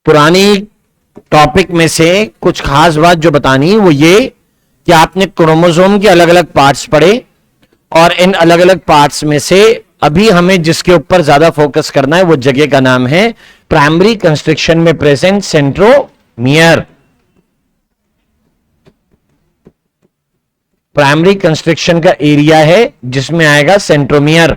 पुरानी टॉपिक में से कुछ खास बात जो बतानी है वो ये कि आपने क्रोमोसोम के अलग अलग पार्ट्स पढ़े और इन अलग अलग पार्ट्स में से अभी हमें जिसके ऊपर ज्यादा फोकस करना है वो जगह का नाम है प्राइमरी कंस्ट्रक्शन में प्रेजेंट सेंट्रोमियर। प्राइमरी कंस्ट्रक्शन का एरिया है जिसमें आएगा सेंट्रोमियर।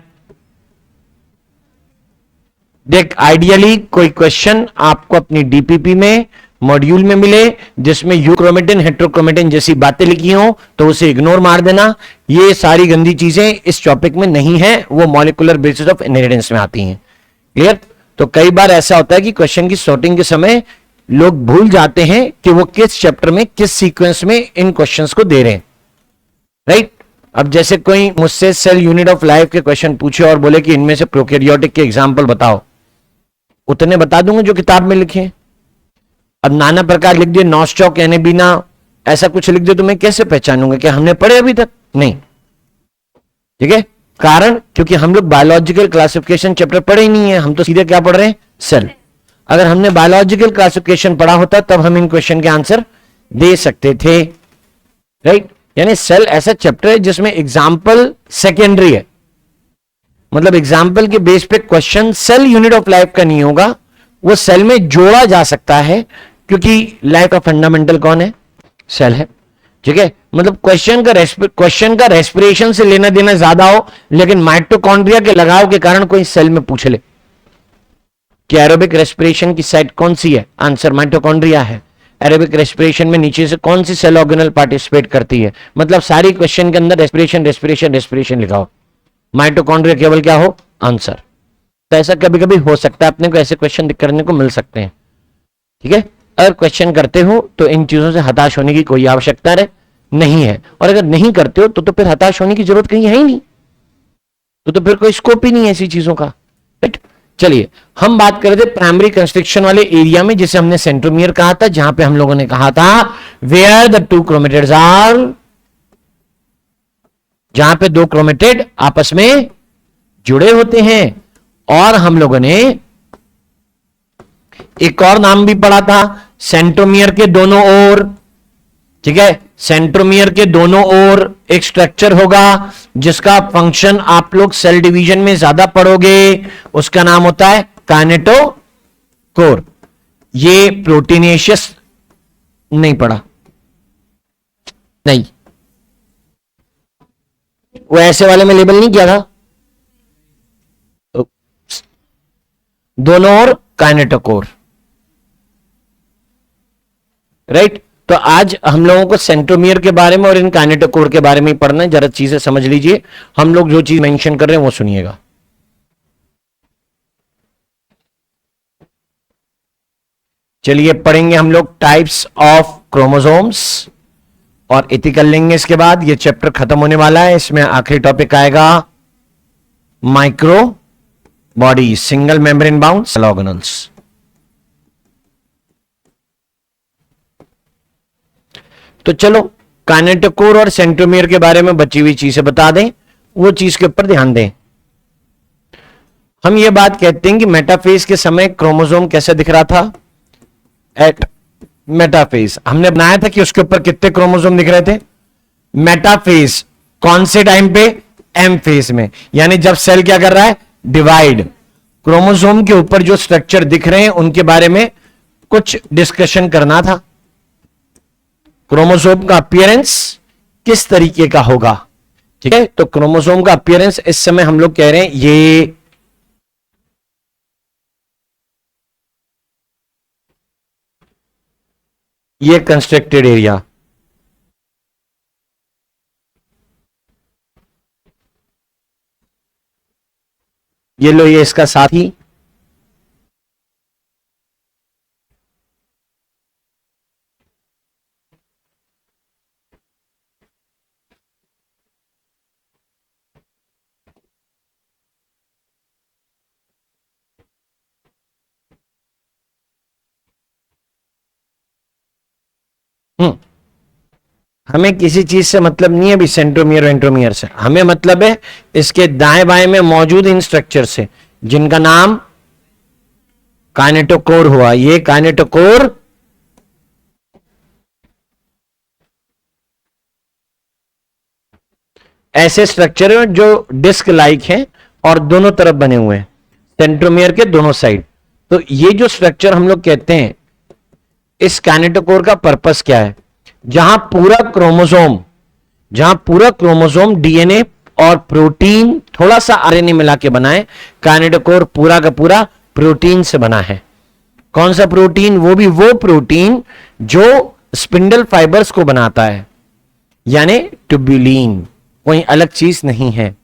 देख, आइडियली कोई क्वेश्चन आपको अपनी डीपीपी में मॉड्यूल में मिले जिसमें यूक्रोमेटिन हेट्रोक्रोमेटिन जैसी बातें लिखी हो तो उसे इग्नोर मार देना। ये सारी गंदी चीजें इस टॉपिक में नहीं है, वो मॉलिक्यूलर बेसिस ऑफ इनहेरिटेंस में आती हैं। क्लियर? तो कई बार ऐसा होता है कि क्वेश्चन की सॉर्टिंग के समय लोग भूल जाते हैं कि वो किस चैप्टर में किस सीक्वेंस में इन क्वेश्चंस को दे रहे हैं। राइट? अब जैसे कोई मुझसे सेल यूनिट ऑफ लाइफ के क्वेश्चन पूछे और बोले कि इनमें से प्रोकैरियोटिक के एग्जांपल बताओ, उतने बता दूंगा जो किताब में लिखे हैं। अब नाना प्रकार लिख दिए, नॉस्टॉक एनेबिना ऐसा कुछ लिख दिया तो मैं कैसे पहचानूंगा कि हमने पढ़े अभी तक? नहीं। ठीक है? कारण क्योंकि हम लोग बायोलॉजिकल क्लासिफिकेशन चैप्टर पढ़े ही नहीं है, हम तो सीधे क्या पढ़ रहे हैं? सेल। अगर हमने बायोलॉजिकल क्लासिफिकेशन पढ़ा होता तब हम इन क्वेश्चन के आंसर दे सकते थे। राइट? यानी सेल ऐसा चैप्टर है जिसमें एग्जाम्पल सेकेंडरी है, मतलब एग्जाम्पल के बेस पे question cell unit of life का नहीं होगा, वो सेल में जोड़ा जा सकता है क्योंकि लाइफ का फंडामेंटल कौन है? सेल है। ठीक है? मतलब क्वेश्चन का रेस्पिरेशन से लेना देना ज्यादा हो लेकिन माइटोकॉन्ड्रिया के लगाव के कारण कोई सेल में पूछ ले कि एरोबिक रेस्पिरेशन की साइट कौन सी है, आंसर माइटोकॉन्ड्रिया है। एरोबिक रेस्पिरेशन में नीचे से कौन सी सेल ऑर्गेनल पार्टिसिपेट करती है, मतलब सारी क्वेश्चन के अंदर रेस्पिरेशन रेस्पिरेशन रेस्पिरेशन लिखा हो, माइटोकॉन्ड्रिया केवल क्या हो? आंसर। तो ऐसा कभी कभी हो सकता है, अपने को ऐसे क्वेश्चन करने को मिल सकते हैं। ठीक है? अगर क्वेश्चन करते हो तो इन चीजों से हताश होने की कोई आवश्यकता नहीं है, और अगर नहीं करते हो तो फिर हताश होने की जरूरत कहीं है ही नहीं, तो फिर कोई स्कोप ही नहीं है ऐसी चीजों का। राइट? चलिए, हम बात कर रहे थे प्राइमरी कंस्ट्रक्शन वाले एरिया में जिसे हमने सेंट्रोमियर कहा था, जहां पे हम लोगों ने कहा था where the two chromatids are, जहां पे दो क्रोमेटिड आपस में जुड़े होते हैं। और हम लोगों ने एक और नाम भी पढ़ा था, सेंट्रोमियर के दोनों ओर। ठीक है? सेंट्रोमियर के दोनों ओर एक स्ट्रक्चर होगा जिसका फंक्शन आप लोग सेल डिवीजन में ज्यादा पढ़ोगे, उसका नाम होता है काइनेटोकोर। ये प्रोटीनेशियस नहीं पढ़ा, नहीं, वो ऐसे वाले में लेबल नहीं किया था, दोनों ओर काइनेटोकोर। राइट? तो आज हम लोगों को सेंट्रोमियर के बारे में और इन काइनेटोकोर के बारे में ही पढ़ना है। जरा चीजें समझ लीजिए, हम लोग जो चीज मेंशन कर रहे हैं वो सुनिएगा। चलिए पढ़ेंगे हम लोग टाइप्स ऑफ क्रोमोसोम्स और इति कर लेंगे। इसके बाद ये चैप्टर खत्म होने वाला है, इसमें आखिरी टॉपिक आएगा micro body, single membrane bound cell organelles. तो चलो काइनेटोकोर और सेंट्रोमियर के बारे में बची हुई चीजें बता दें, वो चीज के ऊपर ध्यान दें। हम ये बात कहते हैं कि मेटाफेज के समय क्रोमोसोम कैसे दिख रहा था? एट मेटाफेज हमने बनाया था कि उसके ऊपर कितने क्रोमोसोम दिख रहे थे? मेटाफेज कौन से टाइम पे? एम फेज में, यानी जब सेल क्या कर रहा है? डिवाइड। क्रोमोसोम के ऊपर जो स्ट्रक्चर दिख रहे हैं उनके बारे में कुछ डिस्कशन करना था। क्रोमोसोम का अपीयरेंस किस तरीके का होगा? ठीक है? तो क्रोमोसोम का अपीयरेंस इस समय हम लोग कह रहे हैं ये कंस्ट्रक्टेड एरिया, ये लो, ये इसका साथी, हमें किसी चीज से मतलब नहीं है अभी सेंट्रोमियर वेंट्रोमियर से, हमें मतलब है इसके दाएं बाएं में मौजूद इन स्ट्रक्चर से जिनका नाम काइनेटोकोर हुआ, ये काइनेटोकोर ऐसे स्ट्रक्चर हैं जो डिस्क लाइक हैं और दोनों तरफ बने हुए हैं, सेंट्रोमियर के दोनों साइड। तो ये जो स्ट्रक्चर हम लोग कहते हैं, इस काइनेटोकोर का पर्पस क्या है? जहां पूरा क्रोमोसोम डीएनए और प्रोटीन थोड़ा सा आरएनए मिला के बना है, काइनेटोकोर पूरा का पूरा प्रोटीन से बना है। कौन सा प्रोटीन? वो भी वो प्रोटीन जो स्पिंडल फाइबर्स को बनाता है, यानी ट्यूब्यूलिन, कोई अलग चीज नहीं है।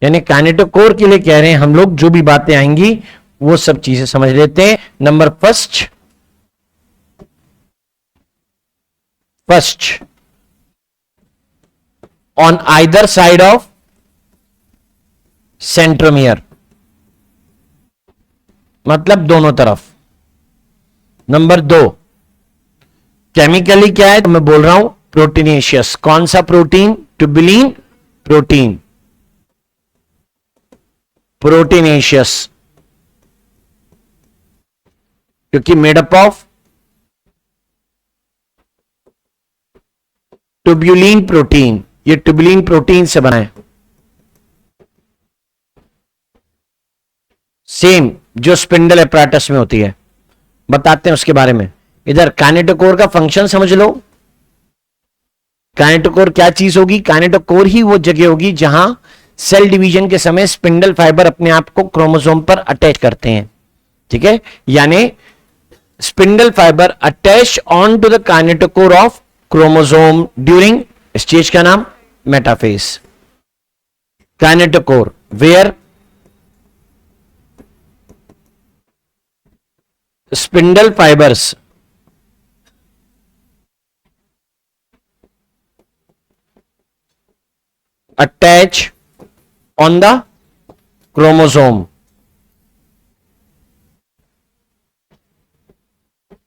यानी काइनेटोकोर के लिए कह रहे हैं हम लोग, जो भी बातें आएंगी वो सब चीजें समझ लेते हैं। Number first, on either side of centromere, मतलब दोनों तरफ। नंबर 2, केमिकली क्या है? तो मैं बोल रहा हूं प्रोटीनेशियस। कौन सा प्रोटीन? ट्यूबुलिन प्रोटीन, प्रोटीनेशियस, क्योंकि मेडअप ऑफ ट्यूबुलिन प्रोटीन, ये ट्यूबुलिन प्रोटीन से बना है। सेम जो स्पिंडल एपराटस में होती है, बताते हैं उसके बारे में। इधर काइनेटोकोर का फंक्शन समझ लो। काइनेटोकोर क्या चीज होगी? काइनेटोकोर ही वो जगह होगी जहां सेल डिवीजन के समय स्पिंडल फाइबर अपने आप को क्रोमोसोम पर अटैच करते हैं। ठीक है, यानी spindle fibre attach on to the kinetochore of chromosome during stage का नाम metaphase. Kinetochore where spindle fibres attach on the chromosome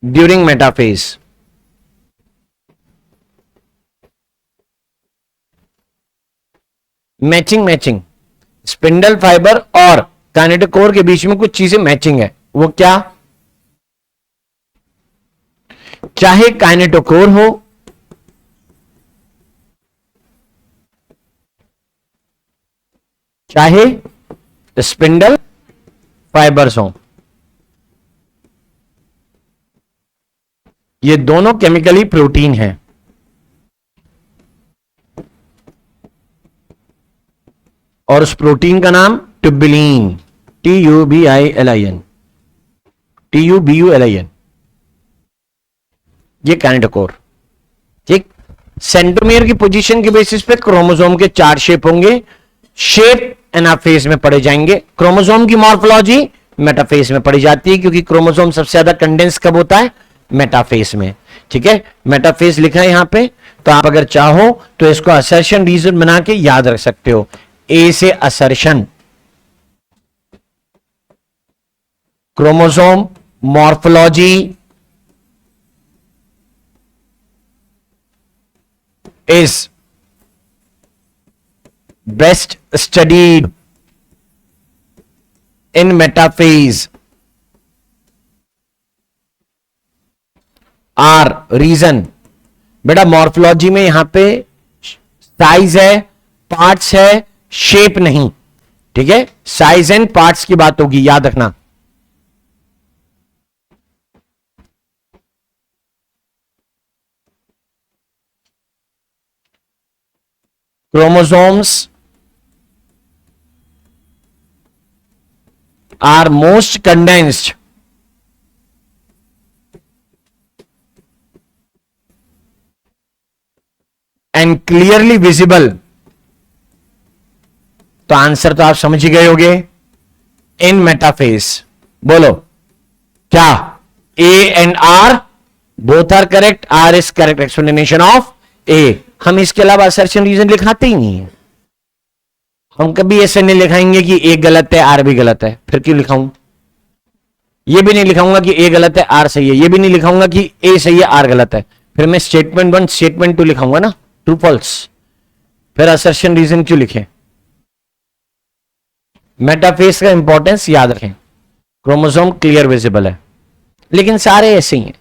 during metaphase. Matching spindle fibre और काइनेटोकोर के बीच में कुछ चीजें मैचिंग है। वो क्या? चाहे काइनेटोकोर हो, चाहे स्पिंडल फाइबर्स हो, ये दोनों केमिकली प्रोटीन है। और उस प्रोटीन का नाम ट्यूबुलिन, TUBILIN, TUBULIN, ये काइनेटोकोर। ठीक, सेंट्रोमियर की पोजीशन के बेसिस पे क्रोमोसोम के 4 शेप होंगे। शेप एनाफेज में पढ़े जाएंगे। क्रोमोसोम की मॉर्फोलॉजी मेटाफेज में पढ़ी जाती है, क्योंकि क्रोमोसोम सबसे ज्यादा कंडेंस कब होता है? मेटाफेज में। ठीक है, मेटाफेज लिखा है यहां पे, तो आप अगर चाहो तो इसको असर्शन रीजन बना के याद रख सकते हो। ए से assertion, chromosome morphology is best studied in metaphase R reason. बेटा मॉर्फोलॉजी में यहां पे साइज है, पार्ट्स है, शेप नहीं। ठीक है, साइज एंड पार्ट्स की बात होगी, याद रखना। Chromosomes are most condensed and clearly visible। तो आंसर तो आप समझ ही गए होंगे, इन मेटाफेज। बोलो क्या? A and R both are correct. R is correct explanation of A. हम इसके अलावा असर्शन रीजन लिखाते ही नहीं है। हम कभी ऐसे नहीं लिखाएंगे कि ए गलत है आर भी गलत है, फिर क्यों लिखाऊं? ये भी नहीं लिखाऊंगा कि ए गलत है आर सही है, ये भी नहीं लिखाऊंगा कि ए सही है आर गलत है, फिर मैं स्टेटमेंट 1 स्टेटमेंट 2 लिखाऊंगा ना, ट्रू फॉल्स। फिर असर्शन रीजन क्यों लिखें? मेटाफेज का इंपॉर्टेंस याद रखें। क्रोमोसोम क्लियर विजिबल है, लेकिन सारे ऐसे ही हैं।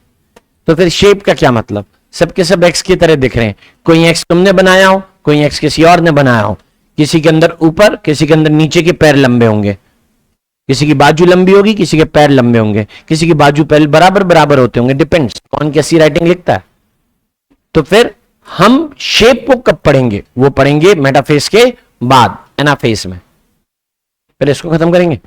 तो फिर शेप का क्या मतलब? सबके सब एक्स की तरह दिख रहे हैं। कोई एक्स तुमने बनाया हो, कोई एक्स किसी और ने बनाया हो। किसी के अंदर ऊपर, किसी के अंदर नीचे के पैर लंबे होंगे, किसी की बाजू लंबी होगी, किसी के पैर लंबे होंगे, किसी की बाजू पैर बराबर बराबर होते होंगे, डिपेंड्स कौन कैसी राइटिंग लिखता है। तो फिर हम शेप को कब पढ़ेंगे? वो पढ़ेंगे मेटाफेस के बाद, एनाफेस में। फिर इसको खत्म करेंगे।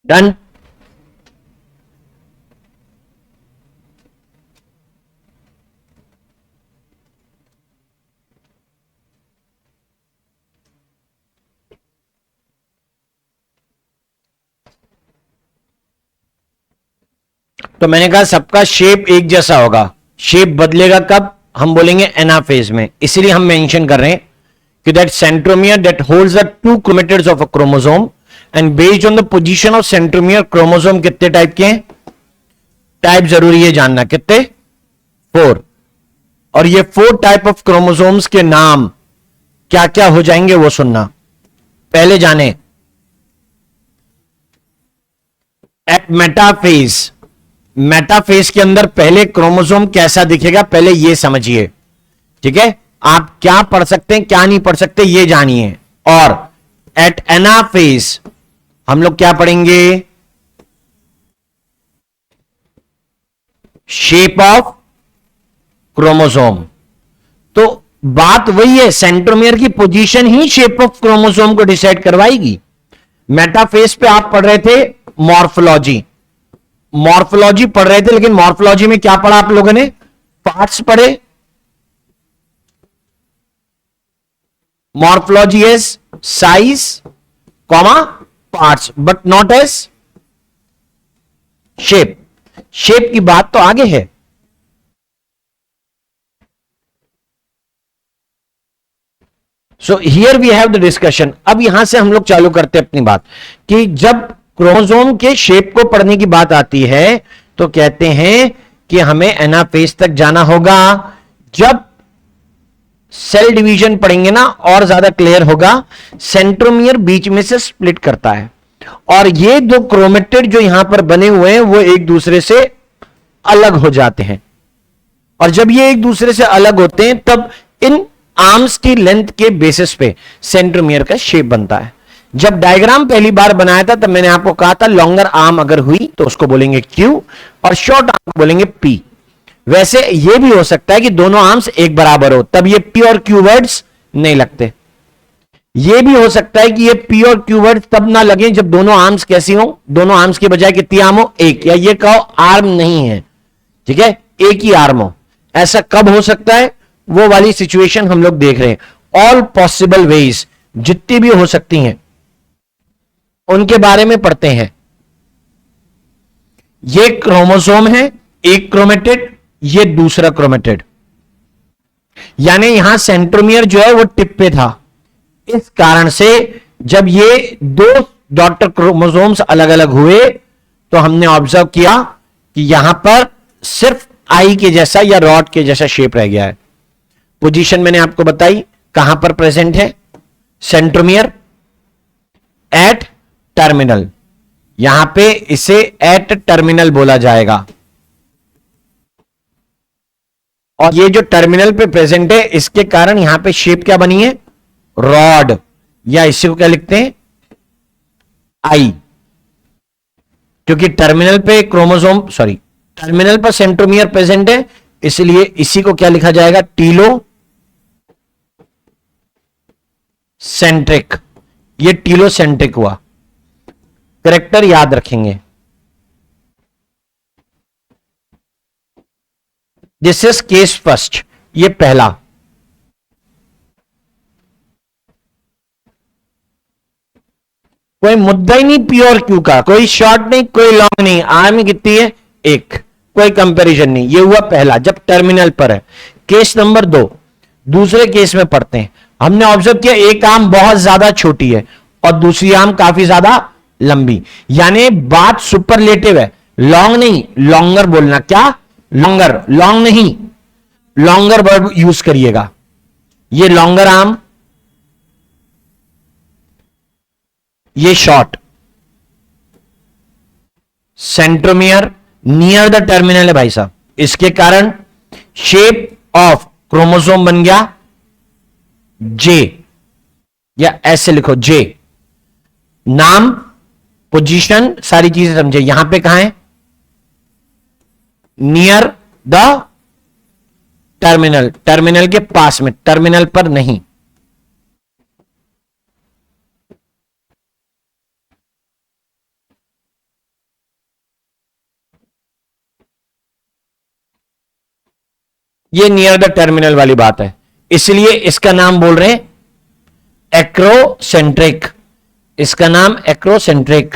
डन। तो मैंने कहा सबका शेप एक जैसा होगा। शेप बदलेगा कब? हम बोलेंगे एनाफेज में। इसलिए हम मेंशन कर रहे हैं कि that centromere that holds the two chromatids of a chromosome and based on the position of centromere, chromosome कितने टाइप के हैं? टाइप जरूरी है जानना, कितने? 4। और ये 4 टाइप ऑफ क्रोमोसोम्स के नाम क्या क्या हो जाएंगे वो सुनना। पहले जाने एट मेटाफेज। मेटाफेज के अंदर पहले क्रोमोसोम कैसा दिखेगा पहले ये समझिए, ठीक है? आप क्या पढ़ सकते हैं क्या नहीं पढ़ सकते ये जानिए। और एट एनाफेज हम लोग क्या पढ़ेंगे? Shape of chromosome. तो बात वही है, सेंट्रोमियर की position he shape of chromosome को डिसाइड करवाएगी। मेटाफेज पे आप पढ़ रहे थे मॉर्फोलॉजी, मॉर्फोलॉजी पढ़ रहे थे, लेकिन मॉर्फोलॉजी में क्या पढ़ा आप लोगों ने? पार्ट्स पढ़े। Morphology is size comma parts but not as shape. Shape की बात तो आगे है। So here we have the discussion. अब यहां से हम लोग चालू करते हैं अपनी बात कि जब क्रोमोसोम के शेप को पढ़ने की बात आती है तो कहते हैं कि हमें एनाफेज तक जाना होगा। जब सेल डिवीजन पढ़ेंगे ना और ज्यादा क्लियर होगा। सेंट्रोमियर बीच में से स्प्लिट करता है और ये दो क्रोमेटिड जो यहां पर बने हुए हैं वो एक दूसरे से अलग हो जाते हैं और जब ये एक दूसरे से अलग होते हैं तब इन आर्म्स की लेंथ के बेसिस पे सेंट्रोमियर का शेप बनता है। जब डायग्राम पहली बार बनाया था तब मैंने आपको कहा था लॉन्गर आर्म अगर हुई तो उसको बोलेंगे क्यू और शॉर्ट आर्म को बोलेंगे पी। वैसे यह भी हो सकता है कि दोनों आर्म्स एक बराबर हो तब ये पी और क्यू वर्ड्स नहीं लगते। यह भी हो सकता है कि ये पी और क्यू वर्ड्स तब ना लगे जब दोनों आर्म्स कैसी हो, दोनों आर्म्स के बजाय कितनी आर्म हो, एक, या ये कहो आर्म नहीं है, ठीक है, एक ही आर्म हो। ऐसा कब हो सकता है वो वाली सिचुएशन हम लोग देख रहे हैं। ऑल पॉसिबल वेज जितनी भी हो सकती हैं उनके बारे में पढ़ते हैं। ये क्रोमोसोम है, एक क्रोमेटिड, ये दूसरा क्रोमेटिड, यानी यहां सेंट्रोमियर जो है वो टिप पे था। इस कारण से जब ये दो डॉटर क्रोमोसोम्स अलग अलग हुए तो हमने ऑब्जर्व किया कि यहां पर सिर्फ आई के जैसा या रॉड के जैसा शेप रह गया है। पोजीशन मैंने आपको बताई कहां पर प्रेजेंट है, सेंट्रोमियर एट टर्मिनल, यहां पे इसे एट टर्मिनल बोला जाएगा। और ये जो टर्मिनल पे प्रेजेंट है इसके कारण यहां पे शेप क्या बनी है, रॉड, या इसी को क्या लिखते हैं, आई, क्योंकि टर्मिनल पे क्रोमोसोम टर्मिनल पर सेंट्रोमियर प्रेजेंट है इसलिए इसी को क्या लिखा जाएगा, टीलो सेंट्रिक। ये टीलो सेंट्रिक हुआ। करेक्टर याद रखेंगे। दिस इज केस फर्स्ट, ये पहला। कोई मुद्दा ही नहीं पी और क्यू का, कोई शॉर्ट नहीं कोई लॉन्ग नहीं, आर्म कितनी है, एक, कोई कंपैरिजन नहीं। ये हुआ पहला जब टर्मिनल पर है। केस नंबर 2 दूसरे केस में पढ़ते हैं। हमने ऑब्जर्व किया एक आर्म बहुत ज्यादा छोटी है और दूसरी आर्म काफी ज्यादा लंबी, यानी बात सुपरलेटिव है, लॉन्ग नहीं लॉन्गर बोलना। क्या लॉन्गर, लॉन्ग नहीं, लॉन्गर वर्ड यूज करिएगा। ये लॉन्गर आर्म, ये short. Centromere near the terminal है भाई साहब, इसके कारण शेप ऑफ क्रोमोसोम बन गया जे, या ऐसे लिखो जे। नाम, पोजीशन, सारी चीजें समझे। यहां पे कहां है, नियर द टर्मिनल, टर्मिनल के पास में, टर्मिनल पर नहीं। ये नियर द टर्मिनल वाली बात है, इसलिए इसका नाम बोल रहे हैं एक्रोसेंट्रिक। इसका नाम एक्रोसेंट्रिक।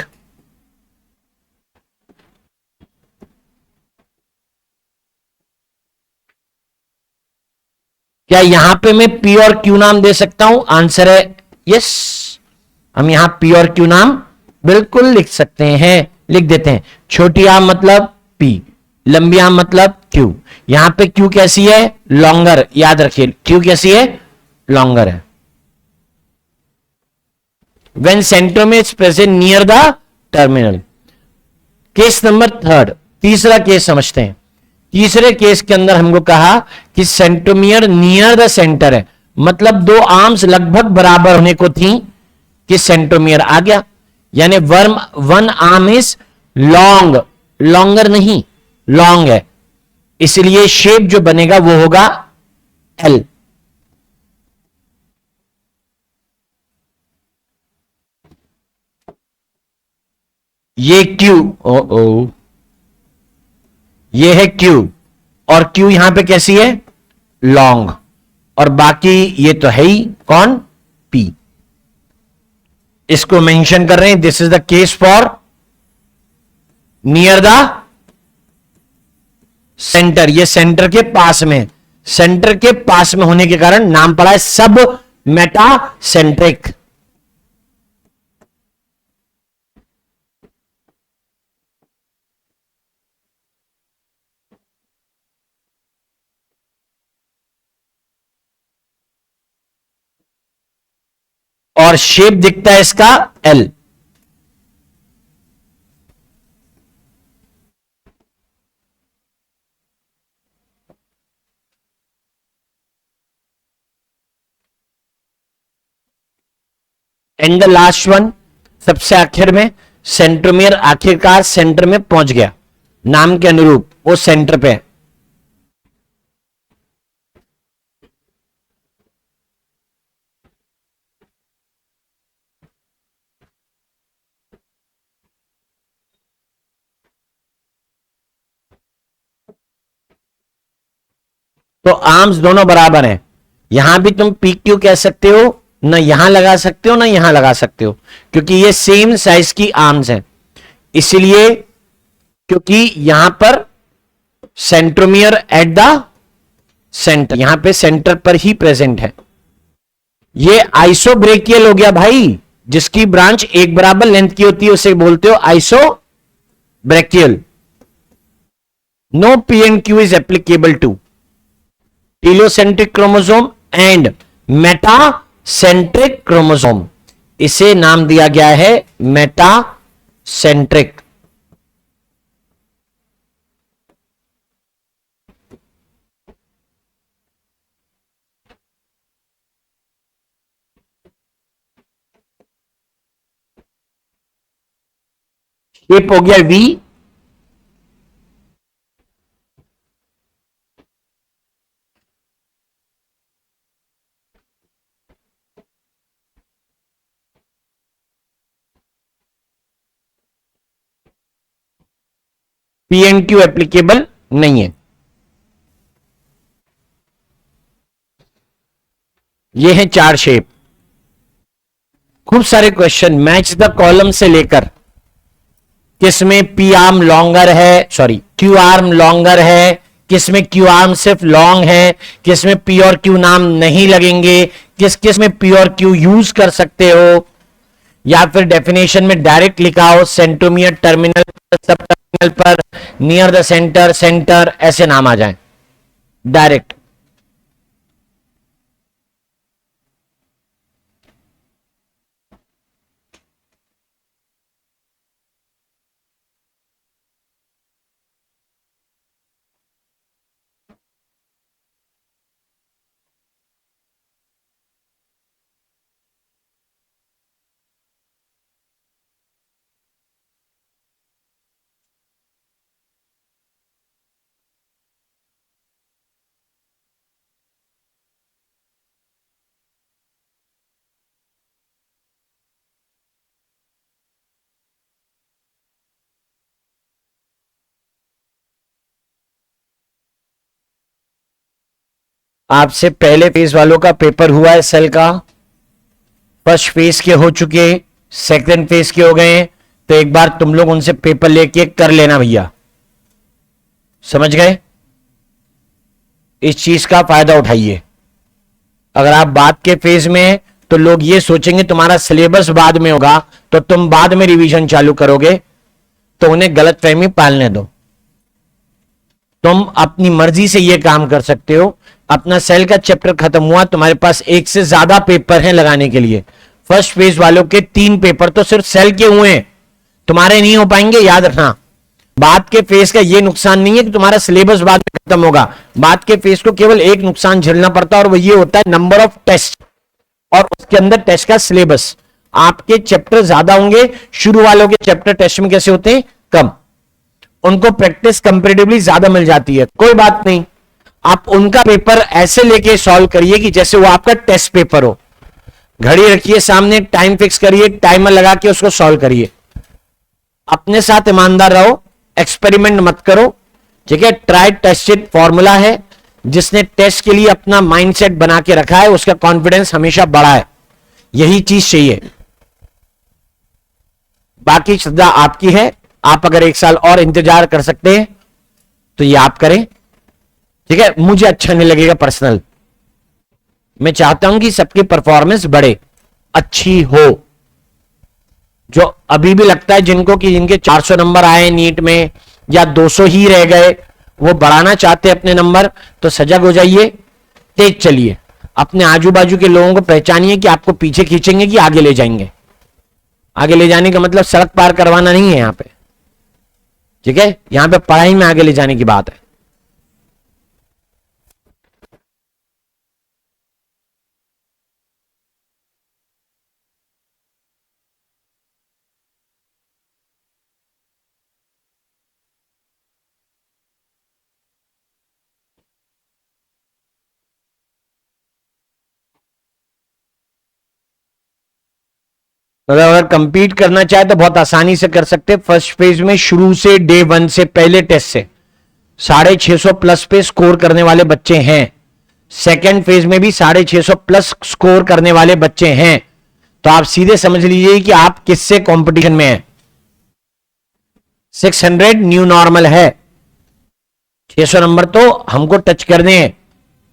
क्या यहां पे मैं पी और क्यू नाम दे सकता हूं? आंसर है यस। हम यहां पी और क्यू नाम बिल्कुल लिख सकते हैं, लिख देते हैं। छोटी आम मतलब पी, लंबी आम मतलब क्यू। यहां पे क्यू कैसी है, लॉन्गर, याद रखिए क्यू कैसी है, लॉन्गर है। When centromere is present near the terminal. Case number 3, तीसरा केस समझते हैं। तीसरे केस के अंदर हमको कहा कि सेंट्रोमियर नियर द सेंटर है, मतलब दो आर्म्स लगभग बराबर होने को थी कि सेंट्रोमियर आ गया, यानी one arm is long, longer नहीं लॉन्ग है, इसलिए शेप जो बनेगा वो होगा एल। ये क्यू, ओ ये है क्यू, और क्यू यहां पे कैसी है, लॉन्ग, और बाकी ये तो है ही कौन, पी। इसको मेंशन कर रहे हैं, this is the case for near the centre, ये सेंटर के पास में, सेंटर के पास में होने के कारण नाम पड़ा है सब मेटासेंट्रिक। और शेप दिखता है इसका L. And the last one, सबसे आखिर में सेंट्रोमियर आखिरकार सेंटर में पहुंच गया, नाम के अनुरूप वो सेंटर पे है। तो आर्म्स दोनों बराबर हैं, यहां भी तुम पी क्यू कह सकते हो, ना यहां लगा सकते हो ना यहां लगा सकते हो, क्योंकि ये सेम साइज की आर्म्स हैं। इसलिए क्योंकि यहां पर सेंट्रोमियर एट द सेंटर, यहां पे सेंटर पर ही प्रेजेंट है। ये आइसोब्रेकियल हो गया भाई, जिसकी ब्रांच एक बराबर लेंथ की होती है उसे बोलते हो isobrachial. No P and Q is applicable to telocentric chromosome and metacentric chromosome. इसे नाम दिया गया है मेटासेंट्रिक। शेप हो गया V, P and Q applicable नहीं है। ये है चार शेप। खूब सारे क्वेश्चन मैच द कॉलम से लेकर, किसमें पी आर्म लॉन्गर है, सॉरी क्यू आर्म लॉन्गर है, किसमें क्यू आर्म सिर्फ लॉन्ग है, किसमें पी और क्यू नाम नहीं लगेंगे, किस किस में पी और क्यू यूज कर सकते हो, या फिर डेफिनेशन में डायरेक्ट लिखा हो सेंट्रोमियर टर्मिनल सब टर्मिनल पर, नियर द सेंटर, सेंटर, ऐसे नाम आ जाए डायरेक्ट। आपसे पहले फेज वालों का पेपर हुआ है सेल का, फर्स्ट फेज के हो चुके, सेकंड फेज के हो गए, तो एक बार तुम लोग उनसे पेपर लेके कर लेना भैया, समझ गए? इस चीज का फायदा उठाइए। अगर आप बाद के फेज में, तो लोग ये सोचेंगे तुम्हारा सिलेबस बाद में होगा तो तुम बाद में रिवीजन चालू करोगे, तो उन्हें गलतफहमी पालने दो। तुम अपनी मर्जी से ये काम कर सकते हो। अपना सेल का चैप्टर खत्म हुआ, तुम्हारे पास एक से ज्यादा पेपर हैं लगाने के लिए। फर्स्ट फेज वालों के 3 पेपर तो सिर्फ सेल के हुए हैं, तुम्हारे नहीं हो पाएंगे, याद रखना। बाद के फेज का ये नुकसान नहीं है कि तुम्हारा सिलेबस बाद में खत्म होगा। बाद के फेज को केवल एक नुकसान झेलना पड़ता है और वो ये होता है नंबर ऑफ टेस्ट, और उसके अंदर टेस्ट का सिलेबस। आपके चैप्टर ज्यादा होंगे, शुरू वालों के चैप्टर टेस्ट में कैसे होते हैं, कम। उनको प्रैक्टिस कंपैरेटिवली ज्यादा मिल जाती है, कोई बात नहीं। आप उनका पेपर ऐसे लेके सॉल्व करिए कि जैसे वो आपका टेस्ट पेपर हो। घड़ी रखिए सामने, टाइम फिक्स करिए, टाइमर लगा के उसको सॉल्व करिए। अपने साथ ईमानदार रहो, एक्सपेरिमेंट मत करो, ठीक है? ट्राई टेस्टेड फॉर्मूला है, जिसने टेस्ट के लिए अपना माइंडसेट बना के रखा है उसका कॉन्फिडेंस हमेशा बढ़ा है। यही चीज चाहिए, बाकी श्रद्धा आपकी है। आप अगर 1 साल और इंतजार कर सकते हैं तो ये आप करें, ठीक है। मुझे अच्छा नहीं लगेगा पर्सनल, मैं चाहता हूं कि सबकी परफॉर्मेंस बढ़े, अच्छी हो। जो अभी भी लगता है जिनको कि जिनके 400 नंबर आए नीट में या 200 ही रह गए, वो बढ़ाना चाहते हैं अपने नंबर, तो सजग हो जाइए, तेज चलिए, अपने आजू बाजू के लोगों को पहचानिए कि आपको पीछे खींचेंगे कि आगे ले जाएंगे। आगे ले जाने का मतलब सड़क पार करवाना नहीं है यहां पे, ठीक है। यहां पे पढ़ाई में आगे ले जाने की बात है। मतलब अगर कंपीट करना चाहे तो बहुत आसानी से कर सकते हैं। फर्स्ट फेज में शुरू से डे 1 से पहले टेस्ट से 650 प्लस पे स्कोर करने वाले बच्चे हैं। सेकेंड फेज में भी 650 प्लस स्कोर करने वाले बच्चे हैं। तो आप सीधे समझ लीजिए कि आप किससे कंपटीशन में हैं। 600 न्यू नॉर्मल है, 600 नंबर तो हमको टच करने हैं,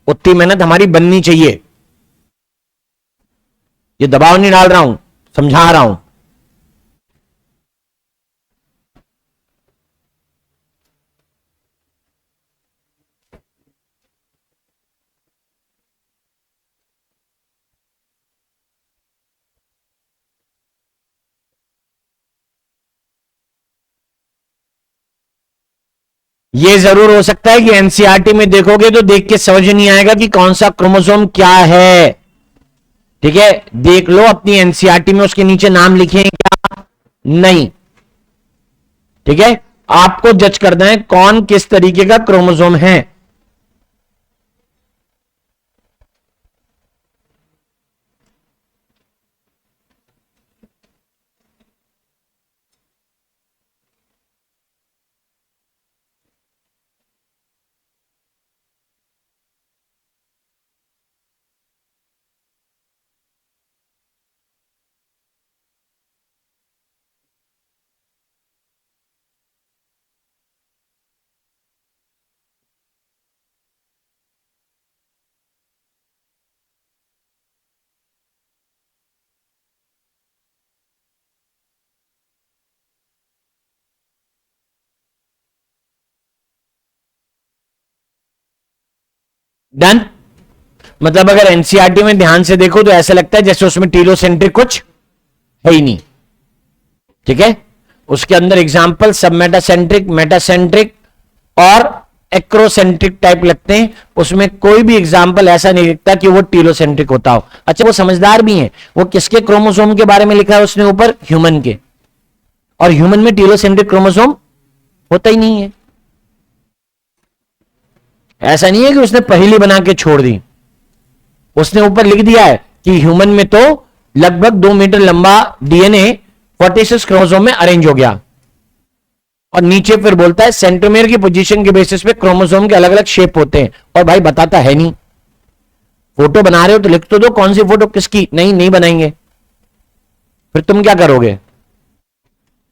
उतनी मेहनत हमारी बननी चाहिए। ये दबाव नहीं डाल रहा हूं, समझा रहा हूं। ये जरूर हो सकता है कि एनसीईआरटी में देखोगे तो देख के समझ नहीं आएगा कि कौन सा क्रोमोसोम क्या है, ठीक है। देख लो अपनी एनसीईआरटी में उसके नीचे नाम लिखे हैं क्या, नहीं, ठीक है। आपको जज करना है कौन किस तरीके का क्रोमोसोम है। डन। मतलब अगर एनसीईआरटी में ध्यान से देखो तो ऐसा लगता है जैसे उसमें टीलोसेंट्रिक कुछ है ही नहीं, ठीक है। उसके अंदर एग्जाम्पल सब मेटासेंट्रिक, मेटासेंट्रिक और एक्रोसेंट्रिक टाइप लगते हैं। उसमें कोई भी एग्जाम्पल ऐसा नहीं लिखता कि वो टीलोसेंट्रिक होता हो। अच्छा, वो समझदार भी है। वो किसके क्रोमोसोम के बारे में लिखा है उसने ऊपर, ह्यूमन के, और ह्यूमन में टीलोसेंट्रिक क्रोमोसोम होता ही नहीं है। ऐसा नहीं है कि उसने पहेली बना के छोड़ दी, उसने ऊपर लिख दिया है कि ह्यूमन में तो लगभग 2 मीटर लंबा डीएनए 46 क्रोमोसोम में अरेंज हो गया, और नीचे फिर बोलता है सेंट्रोमियर की पोजीशन के बेसिस पे क्रोमोसोम के अलग अलग शेप होते हैं। और भाई बताता है नहीं, फोटो बना रहे हो तो लिख तो दो कौन सी फोटो किसकी। नहीं, नहीं बनाएंगे, फिर तुम क्या करोगे।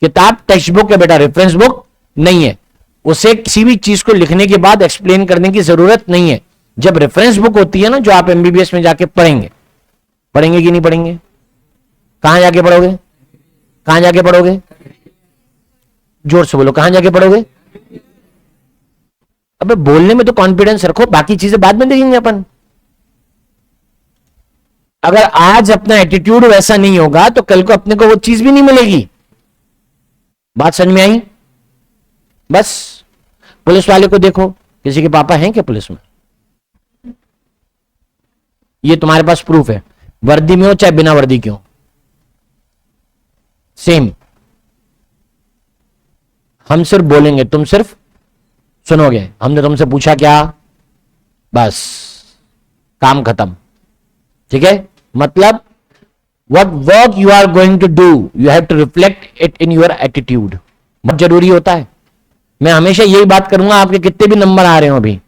किताब टेक्स्ट बुक है बेटा, रेफरेंस बुक नहीं है। उसे किसी भी चीज को लिखने के बाद एक्सप्लेन करने की जरूरत नहीं है। जब रेफरेंस बुक होती है ना, जो आप एमबीबीएस में जाके पढ़ेंगे, पढ़ेंगे कि नहीं पढ़ेंगे, कहां जाके पढ़ोगे, कहां जाके पढ़ोगे, जोर से बोलो, कहां जाके पढ़ोगे। अबे बोलने में तो कॉन्फिडेंस रखो, बाकी चीजें बाद में देखेंगे अपन। अगर आज अपना एटीट्यूड वैसा नहीं होगा तो कल को अपने को वो चीज भी नहीं मिलेगी। बात समझ में आई। बस पुलिस वाले को देखो, किसी के पापा हैं क्या पुलिस में, ये तुम्हारे पास प्रूफ है, वर्दी में हो चाहे बिना वर्दी के हो, सेम। हम सिर्फ बोलेंगे, तुम सिर्फ सुनोगे। हमने तुमसे पूछा क्या, बस काम खत्म, ठीक है। मतलब what work you are going to do, you have to reflect it in your attitude। बहुत जरूरी होता है। मैं हमेशा यही बात करूंगा, आपके कितने भी नंबर आ रहे हो अभी,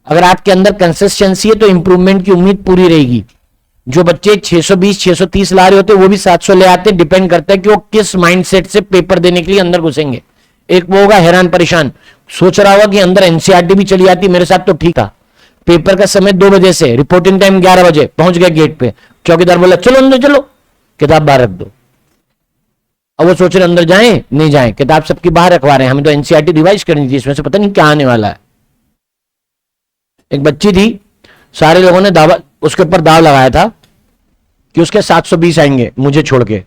अगर आपके अंदर कंसिस्टेंसी है तो इंप्रूवमेंट की उम्मीद पूरी रहेगी। जो बच्चे 620 630 ला रहे होते वो भी 700 ले आते, डिपेंड करता है कि वो किस माइंडसेट से पेपर देने के लिए अंदर घुसेंगे। एक वो होगा हैरान परेशान, सोच रहा होगा कि अंदर एनसीईआरटी भी चली आती, मेरे साथ तो ठीक था। पेपर का समय 2 बजे से, रिपोर्टिंग टाइम 11 बजे, पहुंच गया गेट पे, चौकीदार बोला चलो अंदर चलो, किताब बाहर रख दो। अब वो सोच रहे अंदर जाएं नहीं जाएं, किताब सबकी बाहर रखवा रहे हैं, हमें तो एनसीईआरटी रिवाइज करनी थी, इसमें से पता नहीं क्या आने वाला है। एक बच्ची थी, सारे लोगों ने दावा उसके ऊपर दाव लगाया था कि उसके 720 आएंगे मुझे छोड़ के।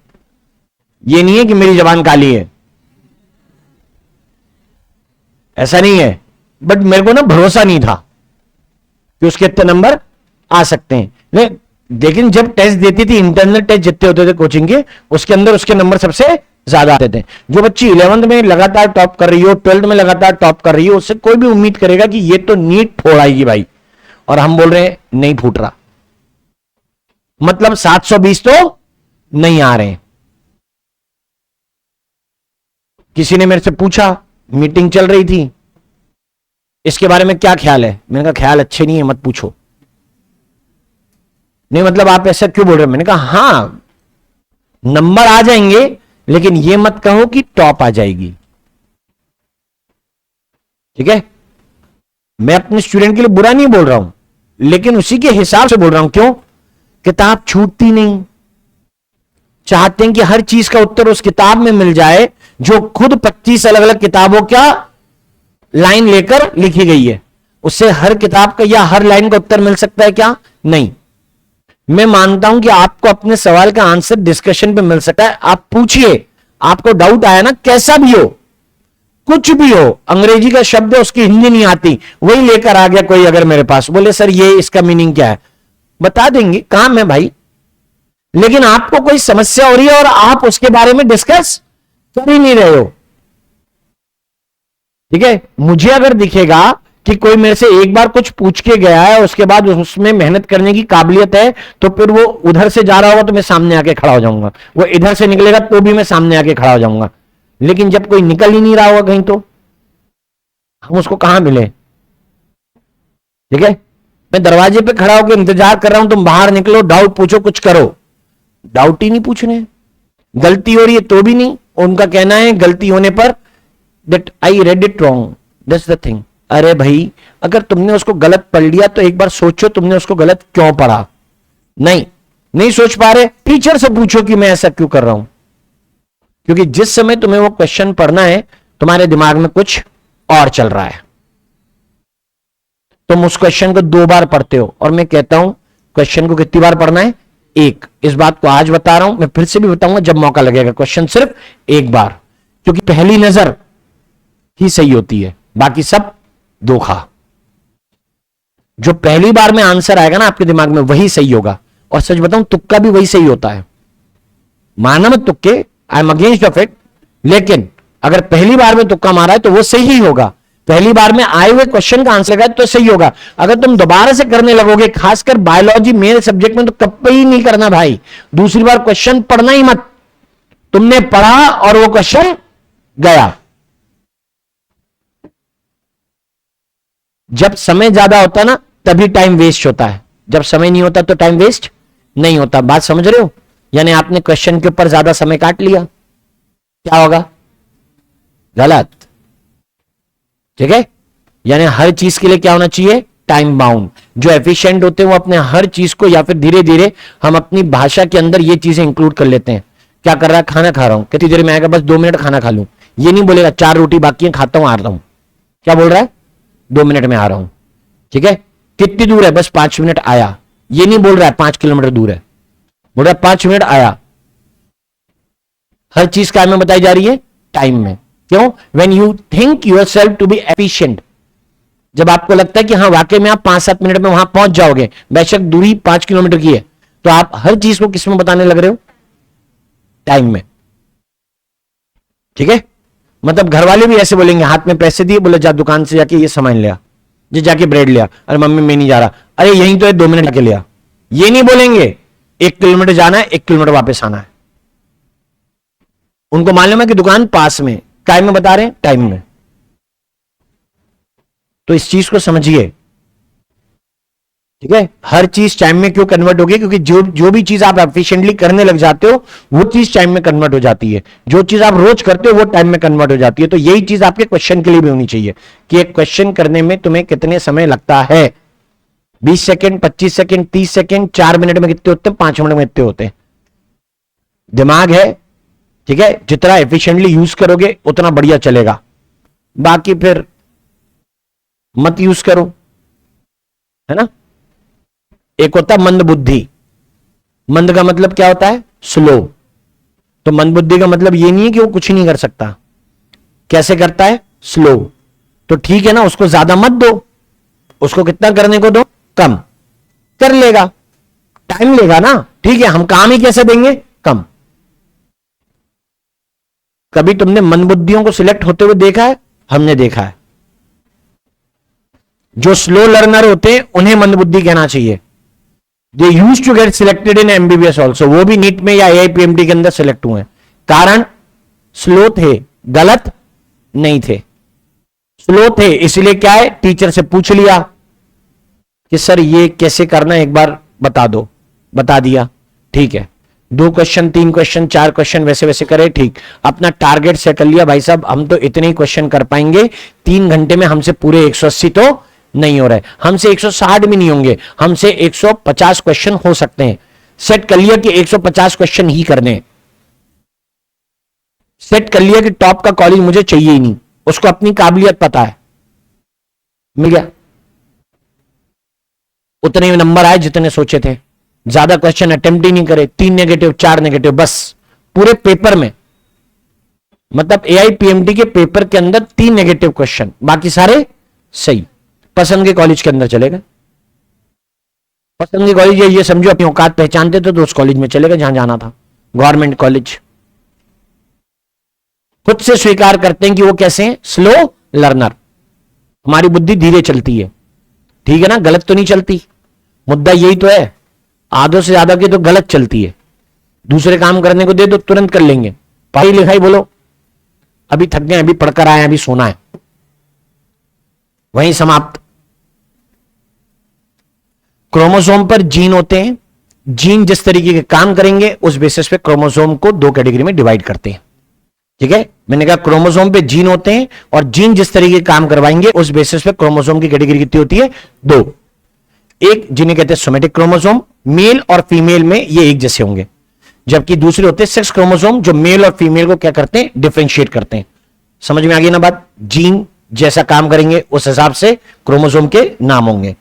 ये नहीं है कि मेरी जबान काली है, ऐसा नहीं है, बट मेरे को ना भरोसा नहीं था कि उसके इतने नंबर आ सकते हैं। लेकिन जब टेस्ट देती थी, इंटरनल टेस्ट जितने होते थे कोचिंग के, उसके अंदर उसके नंबर सबसे ज्यादा आते थे। जो बच्ची 11th में लगातार टॉप कर रही हो, 12th में लगातार टॉप कर रही हो, उससे कोई भी उम्मीद करेगा कि ये तो नीट फोड़ाएगी भाई, और हम बोल रहे हैं नहीं फूट रहा, मतलब 720 तो नहीं आ रहे। किसी ने मेरे से पूछा, मीटिंग चल रही थी, इसके बारे में क्या ख्याल है? मैंने कहा ख्याल अच्छे नहीं है, मत पूछो। नहीं मतलब आप ऐसा क्यों बोल रहे हो? मैंने कहा हां नंबर आ जाएंगे, लेकिन ये मत कहो कि टॉप आ जाएगी, ठीक है? मैं अपने स्टूडेंट के लिए बुरा नहीं बोल रहा हूं, लेकिन उसी के हिसाब से बोल रहा हूं। क्यों? किताब छूटती नहीं, चाहते हैं कि हर चीज का उत्तर उस किताब में मिल जाए जो खुद 25 अलग अलग किताबों का लाइन लेकर लिखी गई है। उससे हर किताब का या हर लाइन का उत्तर मिल सकता है क्या? नहीं। मैं मानता हूं कि आपको अपने सवाल का आंसर डिस्कशन पे मिल सकता है। आप पूछिए, आपको डाउट आया ना, कैसा भी हो, कुछ भी हो, अंग्रेजी का शब्द है उसकी हिंदी नहीं आती, वही लेकर आ गया कोई, अगर मेरे पास बोले सर ये इसका मीनिंग क्या है, बता देंगे, काम है भाई। लेकिन आपको कोई समस्या हो रही है और आप उसके बारे में डिस्कस कर ही नहीं रहे हो, ठीक है? मुझे अगर दिखेगा कि कोई मेरे से एक बार कुछ पूछ के गया है, उसके बाद उसमें मेहनत करने की काबिलियत है, तो फिर वो उधर से जा रहा होगा तो मैं सामने आके खड़ा हो जाऊंगा, वो इधर से निकलेगा तो भी मैं सामने आके खड़ा हो जाऊंगा। लेकिन जब कोई निकल ही नहीं रहा होगा कहीं, तो हम उसको कहां मिले, ठीक है? मैं दरवाजे पे खड़ा होकर इंतजार कर रहा हूं, तुम बाहर निकलो, डाउट पूछो, कुछ करो, डाउट ही नहीं पूछने। गलती हो रही है तो भी नहीं, उनका कहना है गलती होने पर that I read it wrong, that's the thing. अरे भाई, अगर तुमने उसको गलत पढ़ लिया तो एक बार सोचो तुमने उसको गलत क्यों पढ़ा। नहीं सोच पा रहे, टीचर से पूछो कि मैं ऐसा क्यों कर रहा हूं, क्योंकि जिस समय तुम्हें वो क्वेश्चन पढ़ना है तुम्हारे दिमाग में कुछ और चल रहा है, तुम उस क्वेश्चन को 2 बार पढ़ते हो। और मैं कहता हूं क्वेश्चन को कितनी बार पढ़ना है? 1। इस बात को आज बता रहा हूं, मैं फिर से भी बताऊंगा जब मौका लगेगा। क्वेश्चन सिर्फ 1 बार, क्योंकि पहली नजर ही सही होती है, बाकी सब धोखा। जो पहली बार में आंसर आएगा ना आपके दिमाग में, वही सही होगा। और सच बताऊं, तुक्का भी वही सही होता है। माना मत तुक्के, I am against of it, लेकिन अगर पहली बार में तुक्का मारा है तो वो सही ही होगा। पहली बार में आए हुए क्वेश्चन का आंसर है तो सही होगा। अगर तुम दोबारा से करने लगोगे, खासकर बायोलॉजी मेरे सब्जेक्ट में, तो कभी ही नहीं करना भाई। दूसरी बार क्वेश्चन पढ़ना ही मत। तुमने पढ़ा और वो क्वेश्चन गया। जब समय ज्यादा होता है ना, तभी टाइम वेस्ट होता है, जब समय नहीं होता तो टाइम वेस्ट नहीं होता। बात समझ रहे हो? यानी आपने क्वेश्चन के ऊपर ज्यादा समय काट लिया, क्या होगा? गलत, ठीक है? यानी हर चीज के लिए क्या होना चाहिए? Time bound. जो एफिशिएंट होते हैं वो अपने हर चीज को, या फिर धीरे धीरे हम अपनी भाषा के अंदर ये चीजें इंक्लूड कर लेते हैं। क्या कर रहा है? खाना खा रहा हूं, कितनी देर में आएगा? बस 2 मिनट खाना खा लूं। ये नहीं बोलेगा 4 रोटी बाकी है, खाता हूं, आ रहा हूं। क्या बोल रहा है? 2 मिनट में आ रहा हूं, ठीक है? कितनी दूर है? बस 5 मिनट आया। ये नहीं बोल रहा है 5 किलोमीटर दूर है, बोल रहा है 5 मिनट आया। हर चीज क्या में बताई जा रही है? टाइम में। क्यों? When you think yourself to be efficient, जब आपको लगता है कि हाँ वाकई में आप 5-7 मिनट में वहां पहुंच जाओगे, बेशक दूरी 5 किलोमीटर की है, तो आप हर चीज को किस में बताने लग रहे हो? टाइम में, ठीक है? मतलब घर वाले भी ऐसे बोलेंगे, हाथ में पैसे दिए, बोले जा दुकान से जाके ये सामान लिया, जी जाके ब्रेड लिया। अरे मम्मी मैं नहीं जा रहा, अरे यहीं तो है 2 मिनट के लिया। ये नहीं बोलेंगे 1 किलोमीटर जाना है, 1 किलोमीटर वापस आना है। उनको मालूम है कि दुकान पास में, टाइम में बता रहे हैं, टाइम में। तो इस चीज को समझिए, ठीक है, हर चीज टाइम में क्यों कन्वर्ट होगी, क्योंकि जो जो भी चीज आप एफिशिएंटली करने लग जाते हो वो चीज टाइम में कन्वर्ट हो जाती है, जो चीज आप रोज करते हो वो टाइम में कन्वर्ट हो जाती है। तो यही चीज आपके क्वेश्चन के लिए भी होनी चाहिए कि एक क्वेश्चन करने में तुम्हें कितने समय लगता है। 20 सेकंड, 25 सेकंड, 30 सेकंड, 4 मिनट में कितने होते हैं, 5 मिनट में कितने होते हैं। दिमाग है, ठीक है, जितना एफिशिएंटली यूज करोगे उतना बढ़िया चलेगा, बाकी फिर मत यूज करो, है ना। एक होता है मंद बुद्धि, मंद का मतलब क्या होता है, स्लो। तो मंद बुद्धि का मतलब ये नहीं है कि वो कुछ नहीं कर सकता, कैसे करता है, स्लो। तो ठीक है ना, उसको ज्यादा मत दो, उसको कितना करने को दो, कम कर लेगा, टाइम लेगा ना, ठीक है, हम काम ही कैसे देंगे, कम। कभी तुमने मंद बुद्धियों को सिलेक्ट होते हुए देखा है, हमने देखा है। जो स्लो लर्नर होते हैं उन्हें मंद बुद्धि कहना चाहिए। They used to get selected in MBBS also, वो भी नीट में या एआईपीएमटी के अंदर सिलेक्ट हुए, कारण स्लो थे, गलत नहीं थे, स्लो थे। इसलिए क्या है, टीचर से पूछ लिया कि सर ये कैसे करना है, एक बार बता दो, बता दिया, ठीक है, 2 क्वेश्चन, 3 क्वेश्चन, 4 क्वेश्चन, वैसे वैसे करे, ठीक। अपना टारगेट सेट कर लिया, भाई साहब हम तो इतने ही क्वेश्चन कर पाएंगे, 3 घंटे में हमसे पूरे 180 तो नहीं हो रहे, हमसे 160 भी नहीं होंगे, हमसे 150 क्वेश्चन हो सकते हैं। सेट कर लिया कि 150 क्वेश्चन ही करने, सेट कर लिया कि टॉप का कॉलेज मुझे चाहिए ही नहीं, उसको अपनी काबिलियत पता है, मिल गया, उतने ही नंबर आए जितने सोचे थे, ज्यादा क्वेश्चन अटेम्प्ट ही नहीं करे, 3 नेगेटिव 4 नेगेटिव, बस पूरे पेपर में, मतलब एआईपीएमटी के पेपर के अंदर 3 नेगेटिव क्वेश्चन, बाकी सारे सही। पसंद के कॉलेज के अंदर चलेगा, पसंद के कॉलेज ये समझो अपनी औकात पहचानते थे तो उस कॉलेज में चलेगा जहां जाना था, गवर्नमेंट कॉलेज। खुद से स्वीकार करते हैं कि वो कैसे हैं, स्लो लर्नर, हमारी बुद्धि धीरे चलती है, ठीक है ना, गलत तो नहीं चलती, मुद्दा यही तो है, आधों से ज्यादा की तो गलत चलती है। दूसरे काम करने को दे दो तुरंत कर लेंगे, पढ़ाई लिखाई बोलो अभी थक गए, अभी पढ़कर आए, अभी सोना है, वहीं समाप्त। क्रोमोसोम पर जीन होते हैं, जीन जिस तरीके के काम करेंगे उस बेसिस पे क्रोमोसोम को 2 कैटेगरी में डिवाइड करते हैं, ठीक है। मैंने कहा क्रोमोसोम पे जीन होते हैं और जीन जिस तरीके के काम करवाएंगे उस बेसिस पे क्रोमोसोम की कैटेगरी कितनी होती है, 2। एक जिन्हें कहते हैं सोमेटिक क्रोमोसोम, मेल और फीमेल में ये एक जैसे होंगे, जबकि दूसरे होते हैं सेक्स क्रोमोसोम, जो मेल और फीमेल को क्या करते हैं, डिफरेंशिएट करते हैं। समझ में आ गई ना बात, जीन जैसा काम करेंगे उस हिसाब से क्रोमोसोम के नाम होंगे,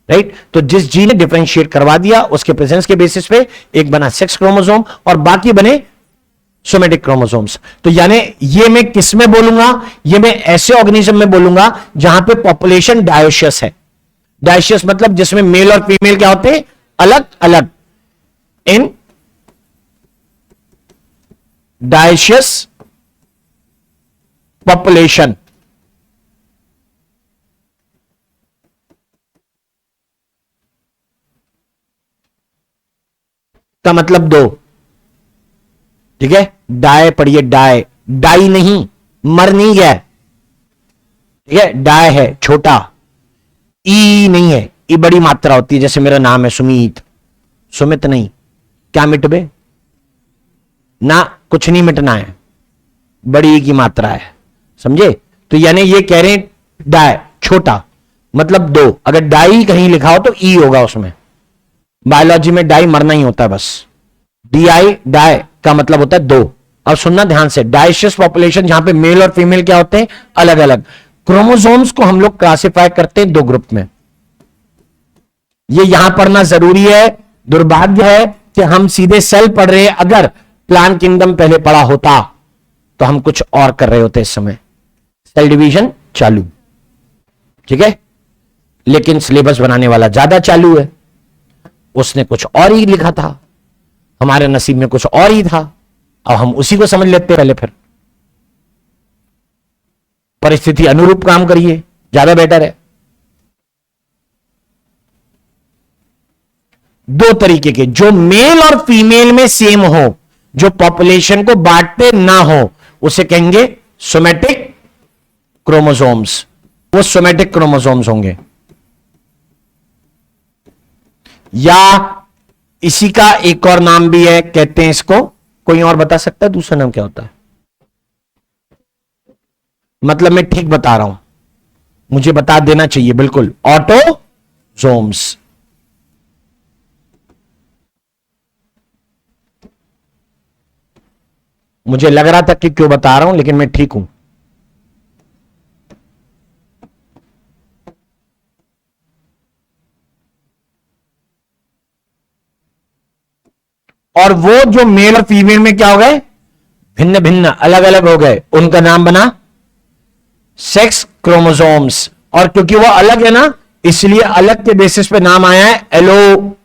राइट। तो जिस जीन ने डिफरेंशिएट करवा दिया उसके प्रेजेंस के बेसिस पे एक बना सेक्स क्रोमोसोम और बाकी बने सोमेटिक क्रोमोसोम्स। तो यानी ये मैं किस में बोलूंगा, ये मैं ऐसे ऑर्गेनिज्म में बोलूंगा जहां पे पॉपुलेशन डायोशियस है। डायोशियस मतलब जिसमें मेल और फीमेल क्या होते हैं, अलग अलग, इन डायोशियस पॉपुलेशन। का मतलब 2, ठीक है, डाय पढ़िए, डाय, डाई नहीं, मर नहीं गया, ठीक है, डाय है छोटा, ई नहीं है, ई बड़ी मात्रा होती है, जैसे मेरा नाम है सुमीत, सुमित नहीं, क्या मिटबे ना, कुछ नहीं मिटना है, बड़ी ई की मात्रा है, समझे। तो यानी ये कह रहे हैं डाय छोटा मतलब 2, अगर डाई कहीं लिखा हो तो ई होगा उसमें, बायोलॉजी में डाई मरना ही होता है बस, डीआई डाई का मतलब होता है 2। अब सुनना ध्यान से, डायशियस पॉपुलेशन जहां पे मेल और फीमेल क्या होते हैं, अलग अलग। क्रोमोसोम्स को हम लोग क्लासिफाई करते हैं 2 ग्रुप में, ये यहां पढ़ना जरूरी है। दुर्भाग्य है कि हम सीधे सेल पढ़ रहे हैं, अगर प्लांट किंगडम पहले पढ़ा होता तो हम कुछ और कर रहे होते इस समय, सेल डिवीजन चालू, ठीक है, लेकिन सिलेबस बनाने वाला ज्यादा चालू है, उसने कुछ और ही लिखा था, हमारे नसीब में कुछ और ही था, अब हम उसी को समझ लेते पहले, फिर परिस्थिति अनुरूप काम करिए, ज्यादा बेटर है। 2 तरीके के, जो मेल और फीमेल में सेम हो, जो पॉपुलेशन को बांटते ना हो, उसे कहेंगे सोमेटिक क्रोमोसोम्स, वो सोमेटिक क्रोमोसोम्स होंगे। या इसी का एक और नाम भी है, कहते हैं इसको, कोई और बता सकता है दूसरा नाम क्या होता है? मतलब मैं ठीक बता रहा हूं, मुझे बता देना चाहिए बिल्कुल, ऑटोजोम्स। मुझे लग रहा था कि क्यों बता रहा हूं, लेकिन मैं ठीक हूं। और वो जो मेल और फीमेल में क्या हो गए, भिन्न भिन्न अलग अलग हो गए, उनका नाम बना सेक्स क्रोमोसोम्स। और क्योंकि वो अलग है ना, इसलिए अलग के बेसिस पे नाम आया है एलोजोम्स।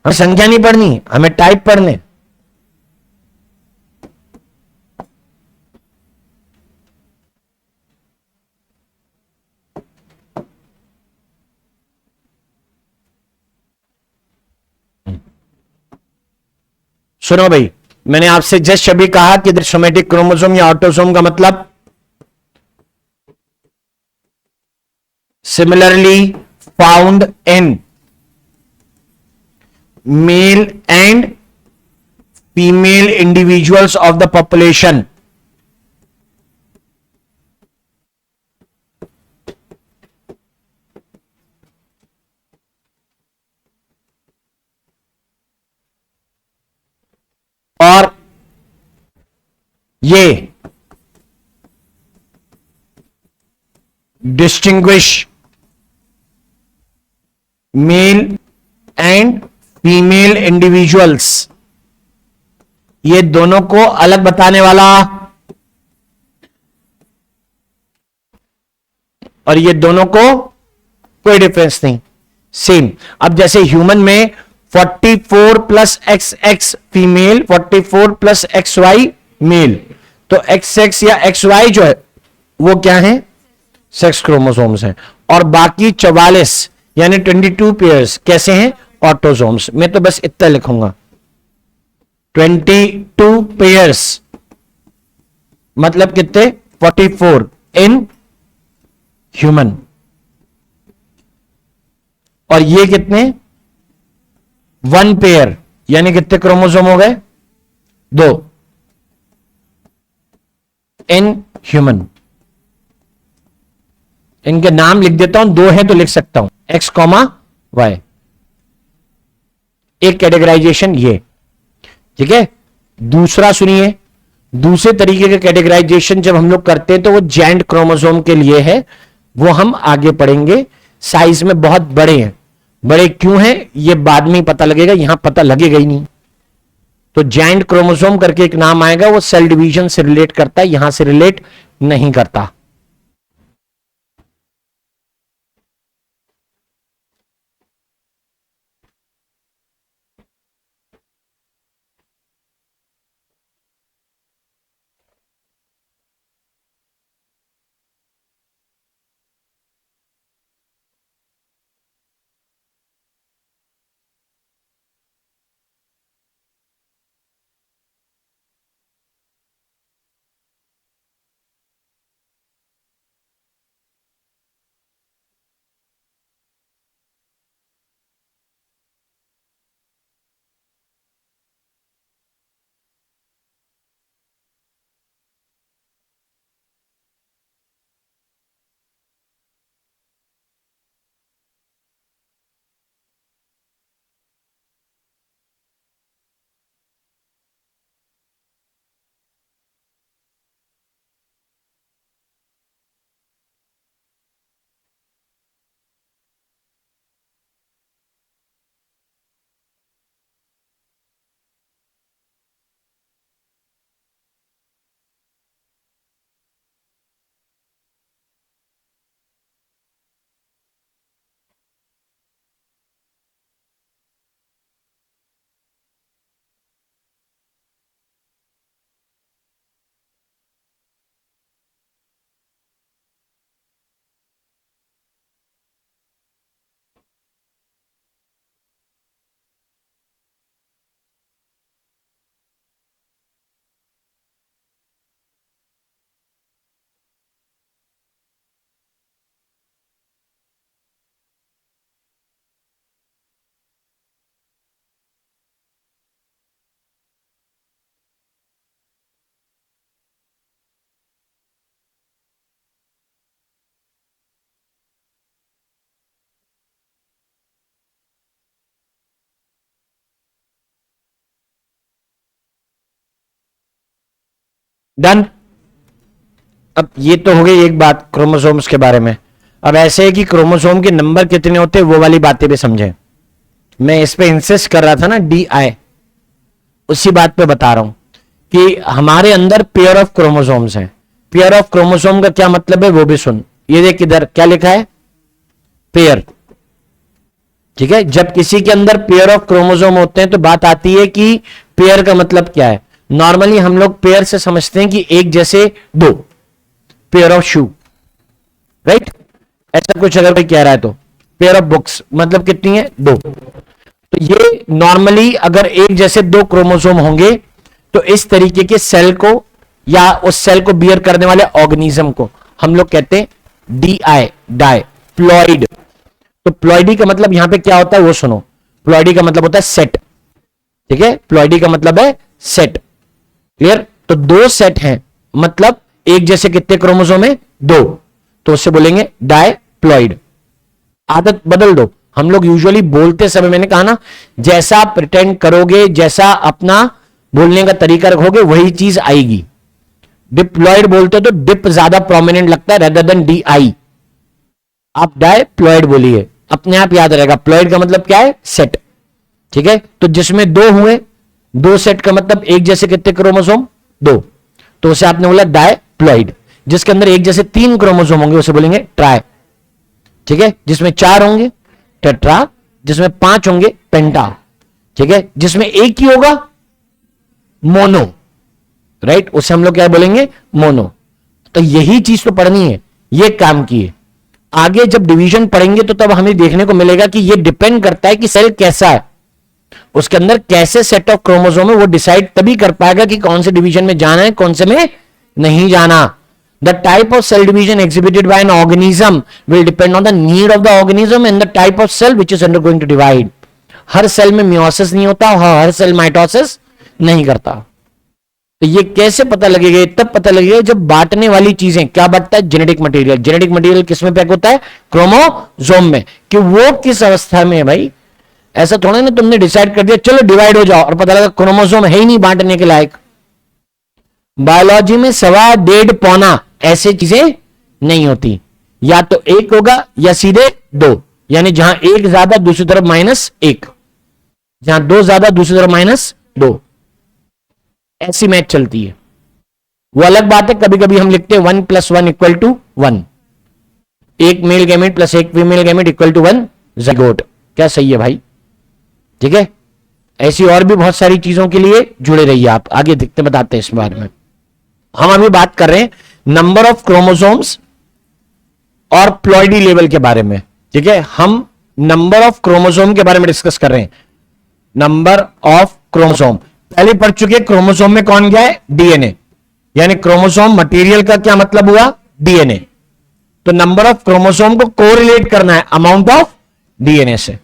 हमें संख्या नहीं पढ़नी, हमें टाइप पढ़ने। सुनो भाई, मैंने आपसे जस्ट अभी कहा कि सोमेटिक क्रोमोसोम या ऑटोसोम का मतलब similarly found in male and female individuals of the population. और ये distinguish male and female individuals, ये दोनों को अलग बताने वाला, और ये दोनों को कोई डिफरेंस नहीं, सेम। अब जैसे ह्यूमन में 44 plus X X female, 44 plus X Y male, तो एक्स एक्स या एक्स वाई जो है वो क्या है, सेक्स क्रोमोसोम्स हैं। और बाकी 44 यानी 22 पेयर्स कैसे हैं, ऑटोसोम्स। मैं तो बस इतना लिखूंगा 22 पेयर्स, मतलब कितने, 44 इन ह्यूमन। और ये कितने, 1 पेयर, यानी कितने क्रोमोसोम हो गए, 2 इन ह्यूमन। इनके नाम लिख देता हूं, 2 है तो लिख सकता हूं, एक्स कॉमा वाई। एक कैटेगराइजेशन ये, ठीक है। दूसरा सुनिए, दूसरे तरीके का कैटेगराइजेशन जब हम लोग करते हैं तो वो जॉइंट क्रोमोसोम के लिए है, वो हम आगे पढ़ेंगे। साइज में बहुत बड़े हैं, बड़े क्यों हैं ये बाद में ही पता लगेगा, यहां पता लगेगा ही नहीं। तो जॉइंट क्रोमोसोम करके एक नाम आएगा, वो सेल डिवीजन से रिलेट करता है, यहां से रिलेट नहीं करता। डन। अब ये तो हो गई एक बात क्रोमोसोम्स के बारे में। अब ऐसे है कि क्रोमोसोम के नंबर कितने होते हैं वो वाली बातें भी समझें। मैं इस पे इंसिस्ट कर रहा था ना, DI, उसी बात पे बता रहा हूं कि हमारे अंदर पेयर ऑफ क्रोमोसोम्स हैं। पेयर ऑफ क्रोमोसोम का क्या मतलब है वो भी सुन। ये देख इधर क्या लिखा है, पेयर। ठीक है, जब किसी के अंदर पेयर ऑफ क्रोमोसोम होते हैं तो बात आती है कि पेयर का मतलब क्या है। नॉर्मली हम लोग पेयर से समझते हैं कि एक जैसे दो, पेयर ऑफ शू, राइट, ऐसा कुछ अगर कोई कह रहा है तो। पेयर ऑफ बुक्स मतलब कितनी है, दो। तो ये नॉर्मली अगर एक जैसे दो क्रोमोसोम होंगे तो इस तरीके के सेल को या उस सेल को बियर करने वाले ऑर्गेनिज्म को हम लोग कहते हैं DI, डाई, प्लॉइड। तो प्लॉइडी का मतलब यहां पे क्या होता है वो सुनो। प्लॉइडी का मतलब होता है सेट। ठीक है, प्लॉइडी का मतलब है सेट। क्लियर। तो दो सेट हैं, मतलब एक जैसे कितने क्रोमोसोम है, दो, तो उससे बोलेंगे डायप्लॉइड। आदत बदल दो। हम लोग यूजुअली बोलते समय, मैंने कहा ना, जैसा आप प्रिटेंड करोगे, जैसा अपना बोलने का तरीका रखोगे वही चीज आएगी। डिप्लॉइड बोलते हो तो डिप ज्यादा प्रोमिनेंट लगता है रेदर देन DI। आप डायप्लॉइड बोलिए, अपने आप याद रहेगा। प्लॉइड का मतलब क्या है, सेट। ठीक है, तो जिसमें दो हुए, दो सेट का मतलब एक जैसे कितने क्रोमोसोम, दो, तो उसे आपने बोला डायप्लॉइड। जिसके अंदर एक जैसे तीन क्रोमोसोम होंगे उसे बोलेंगे ट्राई। ठीक है, जिसमें चार होंगे टेट्रा, जिसमें पांच होंगे पेंटा। ठीक है, जिसमें एक ही होगा मोनो, राइट, उसे हम लोग क्या बोलेंगे, मोनो। तो यही चीज तो पढ़नी है, ये काम की है। आगे जब डिवीजन पढ़ेंगे तो तब हमें देखने को मिलेगा कि ये डिपेंड करता है कि सेल कैसा है, उसके अंदर कैसे सेट ऑफ क्रोमोसोम है, वो डिसाइड तभी कर पाएगा कि कौन से डिवीजन में जाना है, कौन से में नहीं जाना। The type of cell division exhibited by an organism will depend on the need of the organism and the type of cell which is undergoing to divide. हर सेल में मियोसिस नहीं होता, हर सेल माइटोसिस नहीं करता। तो ये कैसे पता लगेगा, तब पता लगेगा जब बांटने वाली चीजें, क्या बांटता है, जेनेटिक मटेरियल। जेनेटिक मटेरियल किस में पैक होता है, क्रोमोसोम में, कि वो किस अवस्था में है। भाई ऐसा थोड़ा ना तुमने डिसाइड कर दिया चलो डिवाइड हो जाओ और पता लगा क्रोमोसोम है ही नहीं बांटने के लायक। बायोलॉजी में सवा डेढ़ पौना ऐसे चीजें नहीं होती, या तो एक होगा या सीधे दो, यानी जहां एक ज्यादा दूसरी तरफ -1, जहां दो ज्यादा दूसरी तरफ -2, ऐसी मैच चलती है। वो अलग बात है, कभी कभी हम लिखते हैं 1 + 1 = 1, एक मेल गैमेट प्लस एक female gamete equal to 1 zygote. क्या सही है भाई? ठीक है, ऐसी और भी बहुत सारी चीजों के लिए जुड़े रहिए आप, आगे दिखते बताते हैं इस बारे में। हम अभी बात कर रहे हैं नंबर ऑफ क्रोमोसोम्स और प्लॉइडी लेवल के बारे में। ठीक है, हम नंबर ऑफ क्रोमोसोम के बारे में डिस्कस कर रहे हैं। नंबर ऑफ क्रोमोसोम पहले पढ़ चुके। क्रोमोसोम में कौन गया है, DNA, यानी क्रोमोसोम मटेरियल का क्या मतलब हुआ, DNA। तो नंबर ऑफ क्रोमोसोम को कोरिलेट करना है अमाउंट ऑफ DNA से।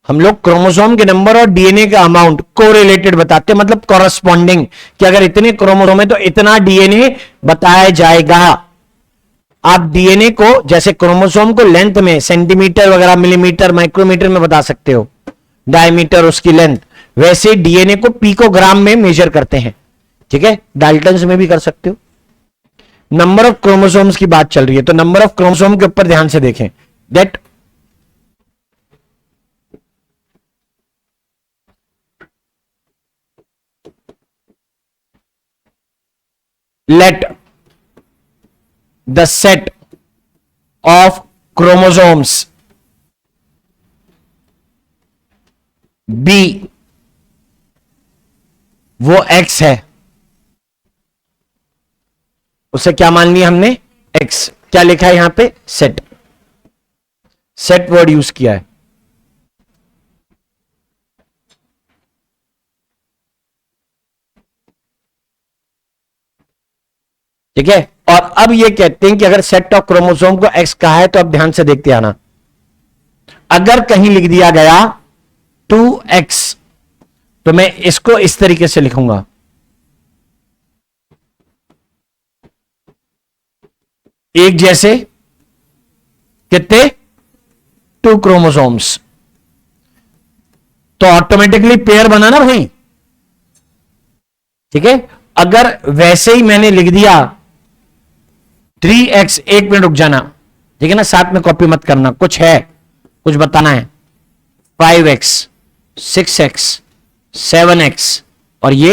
हम लोग क्रोमोसोम के नंबर और DNA का अमाउंट कोरिलेटेड बताते हैं, मतलब कॉरस्पॉन्डिंग, कि अगर इतने क्रोमोसोम है तो इतना DNA बताया जाएगा। आप DNA को जैसे क्रोमोसोम को लेंथ में सेंटीमीटर वगैरह, मिलीमीटर, माइक्रोमीटर में बता सकते हो, डायमीटर उसकी लेंथ, वैसे DNA को पिकोग्राम में मेजर करते हैं। ठीक है, डाल्टन्स में भी कर सकते हो। नंबर ऑफ क्रोमोसोम्स की बात चल रही है, तो नंबर ऑफ क्रोमोसोम के ऊपर ध्यान से देखें। That let the set of chromosomes be, वो X है, उसे क्या मान लिया हमने, X। क्या लिखा है यहां पे, सेट। सेट वर्ड यूज किया है। ठीक है, और अब ये कहते हैं कि अगर सेट ऑफ क्रोमोसोम को X कहा है तो अब ध्यान से देखते आना। अगर कहीं लिख दिया गया 2X तो मैं इसको इस तरीके से लिखूंगा, एक जैसे कितने, 2 क्रोमोसोम्स, तो ऑटोमेटिकली पेयर बना ना भाई। ठीक है, अगर वैसे ही मैंने लिख दिया 3x, 1 मिनट रुक जाना, ठीक है ना, साथ में कॉपी मत करना, कुछ है, कुछ बताना है, 5x, 6x, 7x और ये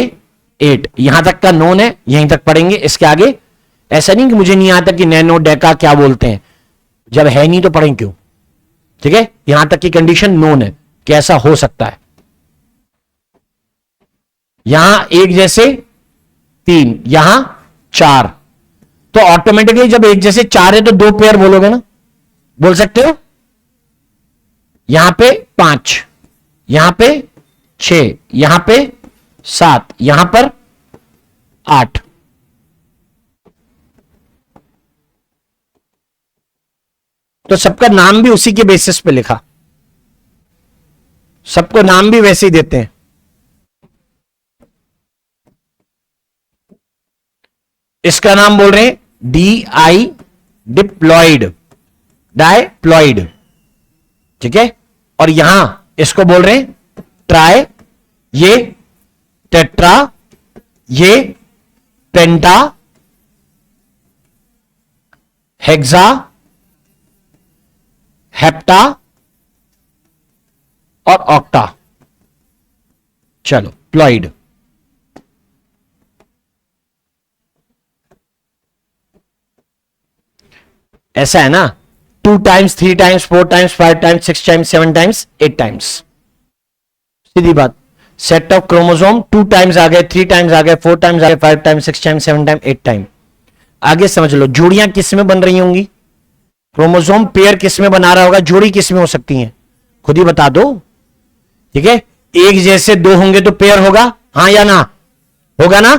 8, यहां तक का नोन है, यहीं तक पढ़ेंगे, इसके आगे ऐसा नहीं कि मुझे नहीं आता कि नैनो डेका क्या बोलते हैं, जब है नहीं तो पढ़ें क्यों, ठीक है, यहां तक की कंडीशन नोन है कि ऐसा हो सकता है। यहां एक जैसे 3, यहां 4, तो ऑटोमेटिकली जब एक जैसे 4 है तो 2 पेयर बोलोगे ना, बोल सकते हो। यहां पे 5, यहां पे 6, यहां पे 7, यहां पर 8, तो सबका नाम भी उसी के बेसिस पे लिखा, सबको नाम भी वैसे ही देते हैं। इसका नाम बोल रहे हैं DI, डिप्लॉइड, डायप्लॉइड, ठीक है, और यहां इसको बोल रहे हैं ट्राई, ये टेट्रा, ये पेंटा, हेक्सा, हेप्टा और ऑक्टा। चलो प्लॉइड, ऐसा है ना, 2 times, 3 times, 4 times, 5 times, 6 times, 7 times, 8 times, सीधी बात। सेट ऑफ क्रोमोसोम 2 टाइम्स आ गए, 3 टाइम्स आ गए, 4 टाइम्स आ गए, 5 टाइम्स, 6 टाइम्स, 7 टाइम्स, 8 टाइम। आगे समझ लो, जोड़ियां किस में बन रही होंगी, क्रोमोसोम पेयर किस में बना रहा होगा, जोड़ी किस में हो सकती है, खुद ही बता दो, ठीक है। एक जैसे 2 होंगे तो पेयर होगा, हां या ना, होगा ना,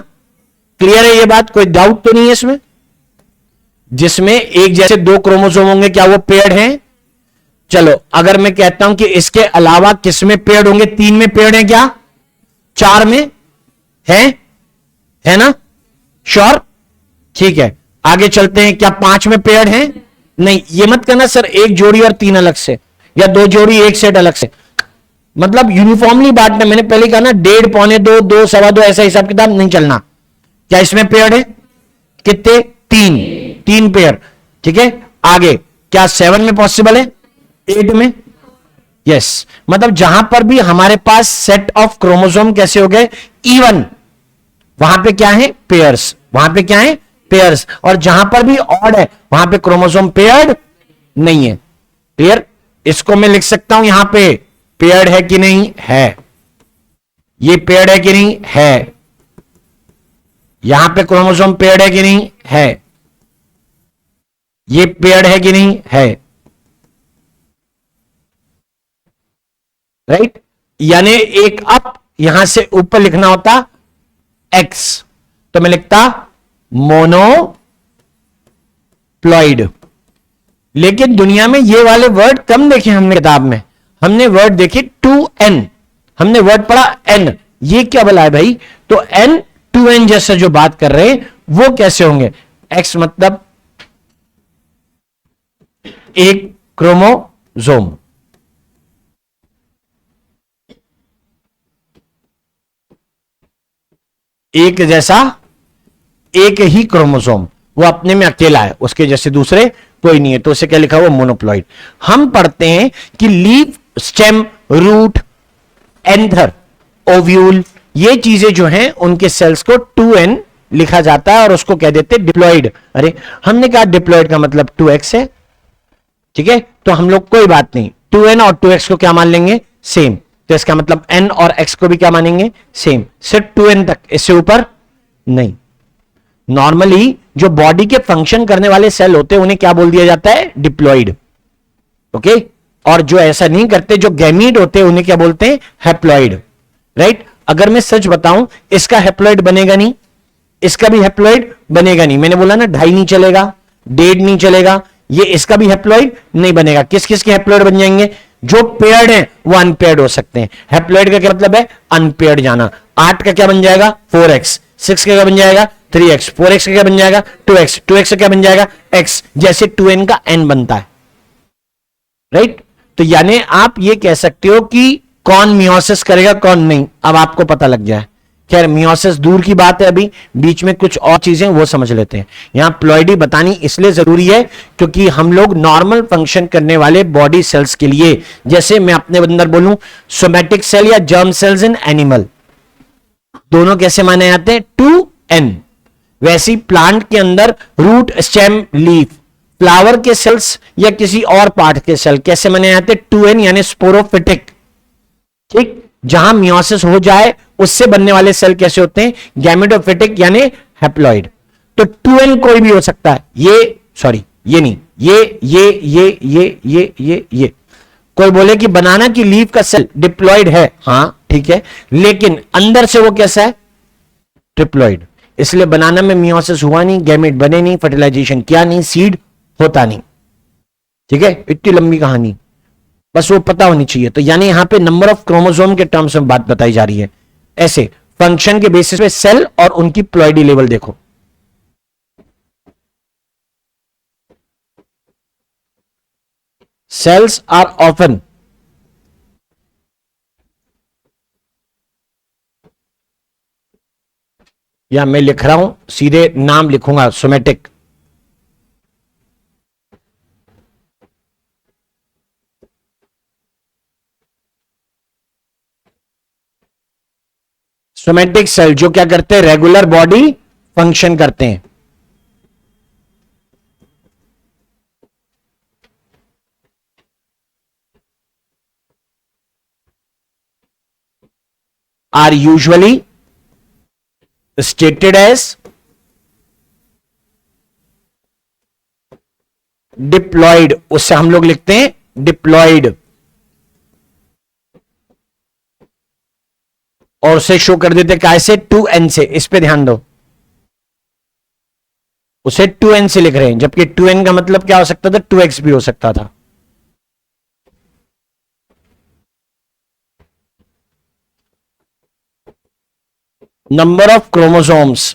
क्लियर है ये बात, कोई डाउट तो नहीं है इसमें। जिसमें एक जैसे 2 क्रोमोसोम होंगे क्या वो पेयर्ड हैं। चलो अगर मैं कहता हूं कि इसके अलावा किस में पेयर्ड होंगे, 3 में पेयर्ड है क्या, 4 में है ना, श्योर, ठीक है। आगे चलते हैं, क्या 5 में पेयर्ड है, नहीं, ये मत करना सर 1 जोड़ी और 3 अलग से, या 2 जोड़ी 1 सेट अलग से, मतलब यूनिफॉर्मली बांटना। मैंने पहले कहा ना 1.5, 1.25, 2, 2.25 ऐसा हिसाब किताब नहीं चलना। क्या इसमें पेयर्ड है, कितने, 3 पेयर, ठीक है। आगे क्या 7 में पॉसिबल है, 8 में, यस, मतलब जहां पर भी हमारे पास सेट ऑफ क्रोमोसोम कैसे हो गए, इवन, वहां पे क्या है, पेयर्स, वहां पे क्या है, पेयर्स, और जहां पर भी ऑड है वहां पे क्रोमोसोम पेयर्ड नहीं है। क्लियर, इसको मैं लिख सकता हूं यहां पे पेयर्ड है कि नहीं है, ये पेयर्ड है कि नहीं है, यहां पे क्रोमोसोम पेयर्ड है कि नहीं है, ये पेयर्ड है कि नहीं है, राइट। यानी एक अप यहां से ऊपर लिखना होता एक्स, तो मैं लिखता मोनोप्लॉइड। लेकिन दुनिया में ये वाले वर्ड कम देखे हमने किताब में, हमने वर्ड देखे 2n, हमने वर्ड पढ़ा n, ये क्या भला है भाई, तो n 2n जैसे जो बात कर रहे हैं वो कैसे होंगे, x मतलब एक क्रोमोसोम, एक जैसा एक ही क्रोमोसोम, वो अपने में अकेला है, उसके जैसे दूसरे कोई नहीं है, तो उसे क्या लिखा हुआ, मोनोप्लॉइड। हम पढ़ते हैं कि leaf, stem, root, anther, ovule, ये चीजें जो हैं उनके सेल्स को 2n लिखा जाता है और उसको कह देते हैं डिप्लॉइड। अरे हमने कहा डिप्लॉइड का मतलब 2x है, ठीक है, तो हम लोग कोई बात नहीं, 2n और 2x को क्या मान लेंगे, सेम, तो इसका मतलब n और x को भी क्या मानेंगे, सेम, सिर्फ 2n तक, इससे ऊपर नहीं। नॉर्मली जो बॉडी के फंक्शन करने वाले सेल होते हैं उन्हें क्या बोल दिया जाता है, डिप्लॉइड, ओके। और जो ऐसा नहीं करते, जो गैमीट होते हैं उन्हें क्या बोलते हैं, हैप्लॉइड, राइट। अगर मैं सच बताऊं, इसका हैप्लॉइड बनेगा नहीं, इसका भी हैप्लॉइड बनेगा नहीं, मैंने बोला ना 2.5 नहीं चलेगा, 1.5 नहीं चलेगा, ये इसका भी हैप्लॉइड नहीं बनेगा। किस किस के हैप्लॉइड बन जाएंगे, जो पेयर्ड हैं वो अनपेयर्ड हो सकते हैं। हैप्लॉइड का क्या मतलब है, अनपेयर्ड जाना। 8 का क्या बन जाएगा, 4x, 6 का क्या बन जाएगा, 3x, 4x का क्या बन जाएगा, 2x, 2x का क्या बन जाएगा, x, जैसे 2n का n बनता है, राइट। तो यानी आप ये कह सकते हो कि कौन मियोसिस करेगा कौन नहीं, अब आपको पता लग जाए खैर मियोसिस दूर की बात है, अभी बीच में कुछ और चीजें वो समझ लेते हैं। यहां प्लॉइडी बतानी इसलिए जरूरी है क्योंकि हम लोग नॉर्मल फंक्शन करने वाले बॉडी सेल्स के लिए, जैसे मैं अपने अंदर बोलूं सोमैटिक सेल या जर्म सेल्स इन एनिमल, दोनों कैसे माने जाते हैं 2n, वैसी प्लांट के अंदर रूट, स्टेम, लीफ, फ्लावर के सेल्स या किसी और पार्ट के सेल कैसे माने जाते हैं 2n यानी स्पोरोफिटिक। ठीक, जहां मियोसिस हो जाए उससे बनने वाले सेल कैसे होते हैं गैमेटोफिटिक यानी हैप्लॉइड। तो 2n कोई भी हो सकता है, ये नहीं, ये कोई बोले कि बनाना की लीफ का सेल डिप्लॉइड है, हां ठीक है, लेकिन अंदर से वो कैसा है ट्रिप्लॉइड, इसलिए बनाना में मियोसिस हुआ नहीं, गैमेट बने नहीं, फर्टिलाइजेशन किया नहीं, सीड होता नहीं। ठीक है, इतनी लंबी कहानी, बस वो पता होनी चाहिए। तो यानी यहां पे नंबर ऑफ क्रोमोसोम के टर्म्स में बात बताई जा रही है। ऐसे फंक्शन के बेसिस पे सेल और उनकी प्लॉइडी लेवल देखो। सेल्स आर ऑफन या मैं लिख रहा हूं, सीधे नाम लिखूंगा सोमैटिक। सोमैटिक सेल जो क्या करते हैं रेगुलर बॉडी फंक्शन करते हैं। Are usually stated as diploid, उससे हम लोग लिखते हैं डिप्लॉइड, और उसे शो कर देते कैसे 2n से। इस पे ध्यान दो, उसे 2n से लिख रहे हैं, जबकि 2n का मतलब क्या हो सकता था 2x भी हो सकता था। Number of chromosomes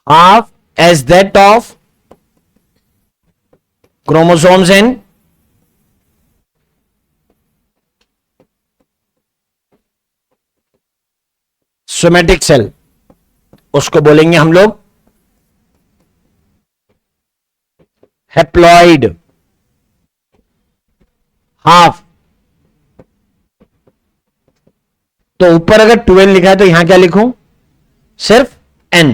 half as that of chromosomes in somatic cell, उसको बोलेंगे हम लोग हैप्लॉइड। हाफ, तो ऊपर अगर 12 लिखा है तो यहां क्या लिखूं सिर्फ n,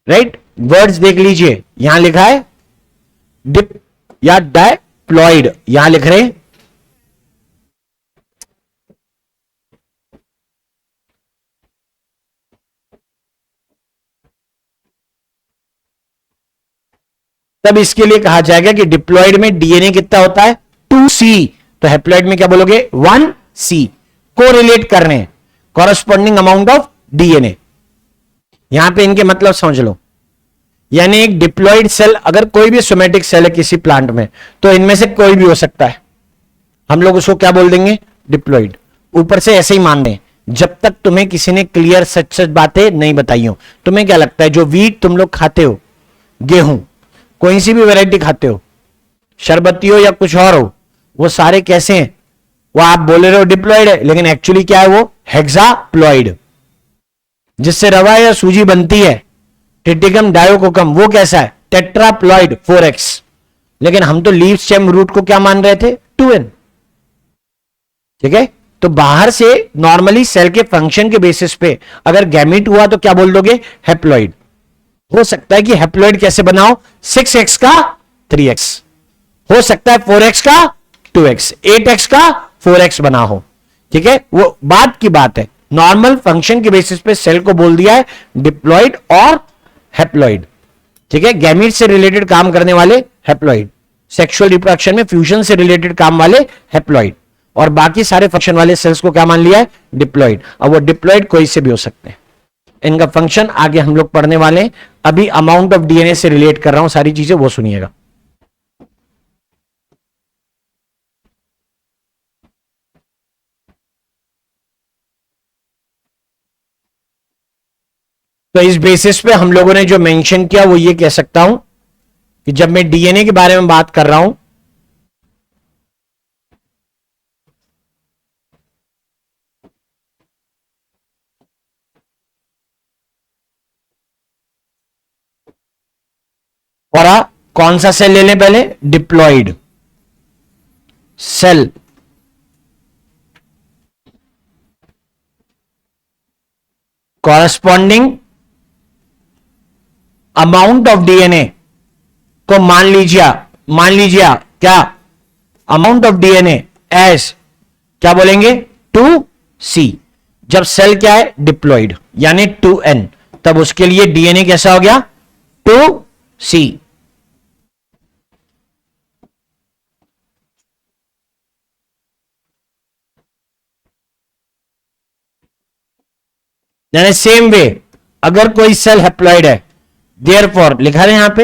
राइट। वर्ड्स देख लीजिए, यहां लिखा है डिप या डायप्लॉइड, यहां लिख रहे हैं तब इसके लिए कहा जाएगा कि डिप्लॉइड में डीएनए कितना होता है 2c, तो हैप्लॉइड में क्या बोलोगे 1c। को रिलेट कर रहे हैं कॉरस्पॉन्डिंग अमाउंट ऑफ डीएनए। यहां पे इनके मतलब समझ लो, यानी एक डिप्लॉइड सेल, अगर कोई भी सोमैटिक सेल है किसी प्लांट में, तो इनमें से कोई भी हो सकता है, हम लोग उसको क्या बोल देंगे डिप्लॉइड। ऊपर से ऐसे ही मान दें, जब तक तुम्हें किसी ने क्लियर सच सच बातें नहीं बताई हो। तुम्हें क्या लगता है जो वीट तुम लोग खाते हो, गेहूं, कोई सी भी वैरायटी खाते हो, शरबती हो या कुछ और हो, वो सारे कैसे हैं, वो आप बोले रहे हो डिप्लॉइड है, लेकिन एक्चुअली क्या है वो हेक्साप्लॉइड। जिससे रवा या सूजी बनती है ट्रिटिकम डायोकोकम, वो कैसा है टेट्राप्लॉइड 4x। लेकिन हम तो लीफ स्टेम रूट को क्या मान रहे थे 2n। ठीक है, तो बाहर से नॉर्मली सेल के फंक्शन के बेसिस पे अगर गैमीट हुआ तो क्या बोल दोगे हैप्लॉइड। हो सकता है कि हैप्लॉइड कैसे बनाओ 6x का 3x, हो सकता है 4x का 2x, 8x का 4x बना हो। ठीक है, वो बात की बात है, नॉर्मल फंक्शन के बेसिस पे सेल को बोल दिया है डिप्लॉइड और हैप्लॉइड। ठीक है, गैमीट से रिलेटेड काम करने वाले हैप्लॉइड, सेक्सुअल रिप्रोडक्शन में फ्यूजन से रिलेटेड काम वाले हैप्लॉइड, और बाकी सारे फंक्शन वाले सेल्स को क्या मान लिया है डिप्लॉइड। अब वो डिप्लॉइड कोई से भी हो सकते हैं, इनका फंक्शन आगे हम लोग पढ़ने वाले हैं। अभी अमाउंट ऑफ डीएनए से रिलेट कर रहा हूं सारी चीजें, वो सुनिएगा। तो इस बेसिस पे हम लोगों ने जो मेंशन किया वो ये कह सकता हूं कि जब मैं डीएनए के बारे में बात कर रहा हूं और कौन सा सेल ले लें पहले, diploid cell corresponding amount of DNA को मान लीजिए क्या, अमाउंट ऑफ डीएनए एज क्या बोलेंगे, 2C। जब सेल क्या है, डिप्लॉयड यानी 2N, तब उसके लिए डीएनए कैसा हो गया, 2C। यानी सेम वे, अगर कोई सेल हैप्लॉइड है, देयर फॉर लिखा है यहां पे,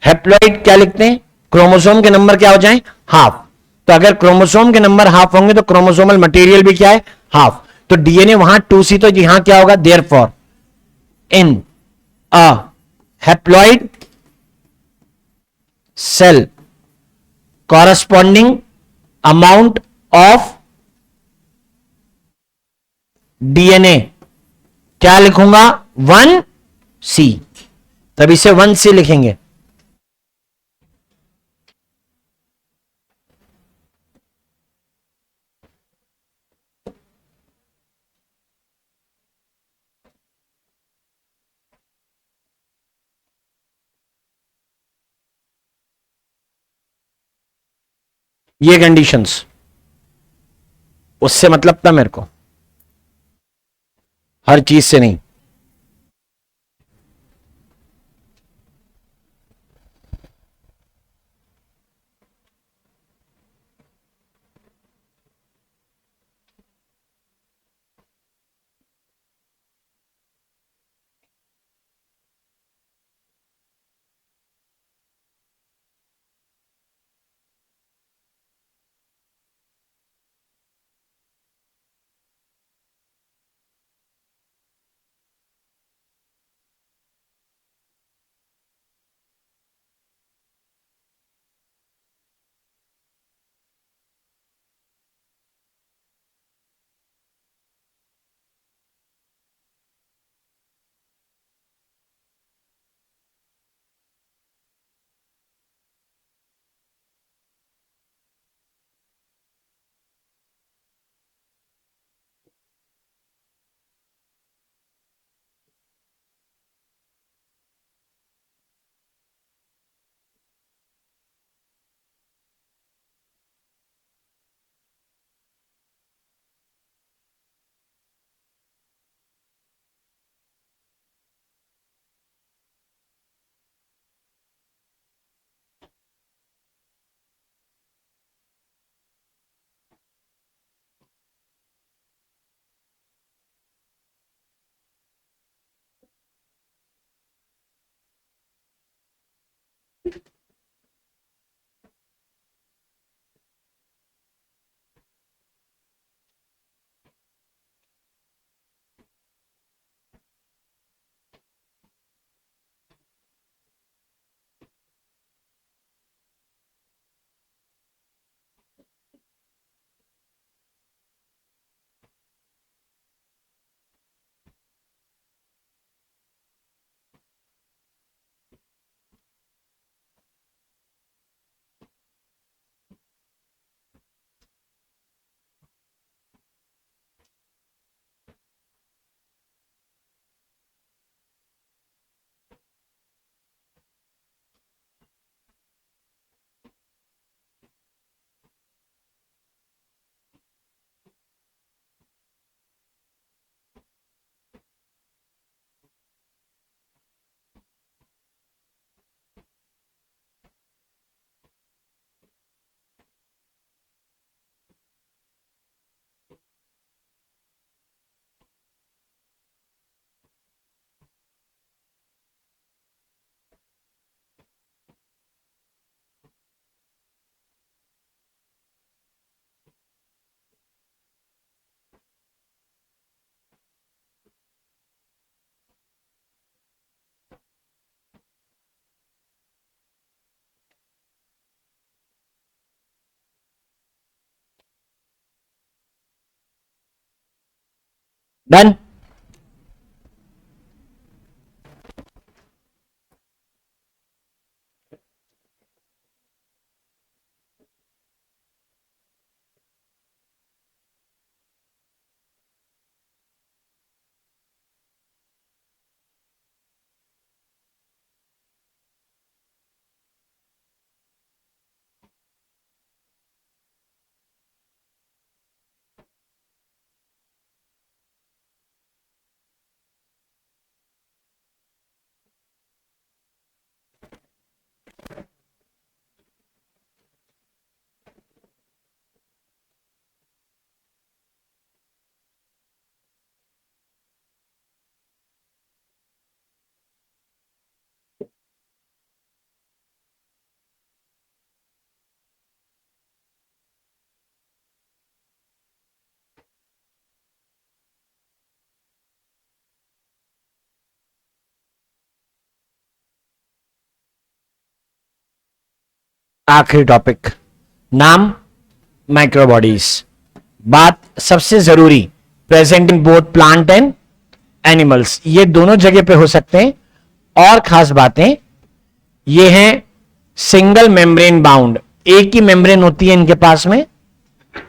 हैप्लॉइड क्या लिखते हैं, क्रोमोसोम के नंबर क्या हो जाए, हाफ। तो अगर क्रोमोसोम के नंबर हाफ होंगे तो क्रोमोसोमल मटेरियल भी क्या है, हाफ। तो डीएनए वहां 2C, तो यहां क्या होगा, therefore in a haploid cell corresponding amount of DNA क्या लिखूंगा, 1C। तब इसे 1C लिखेंगे। ये कंडीशंस, उससे मतलब था मेरे को, हर चीज से नहीं। डन। आखिरी टॉपिक, नाम माइक्रोबॉडीज। बात सबसे जरूरी, present in both plant and animals, ये दोनों जगह पे हो सकते हैं। और खास बातें ये हैं, सिंगल मेम्ब्रेन बाउंड, एक ही मेम्ब्रेन होती है इनके पास में,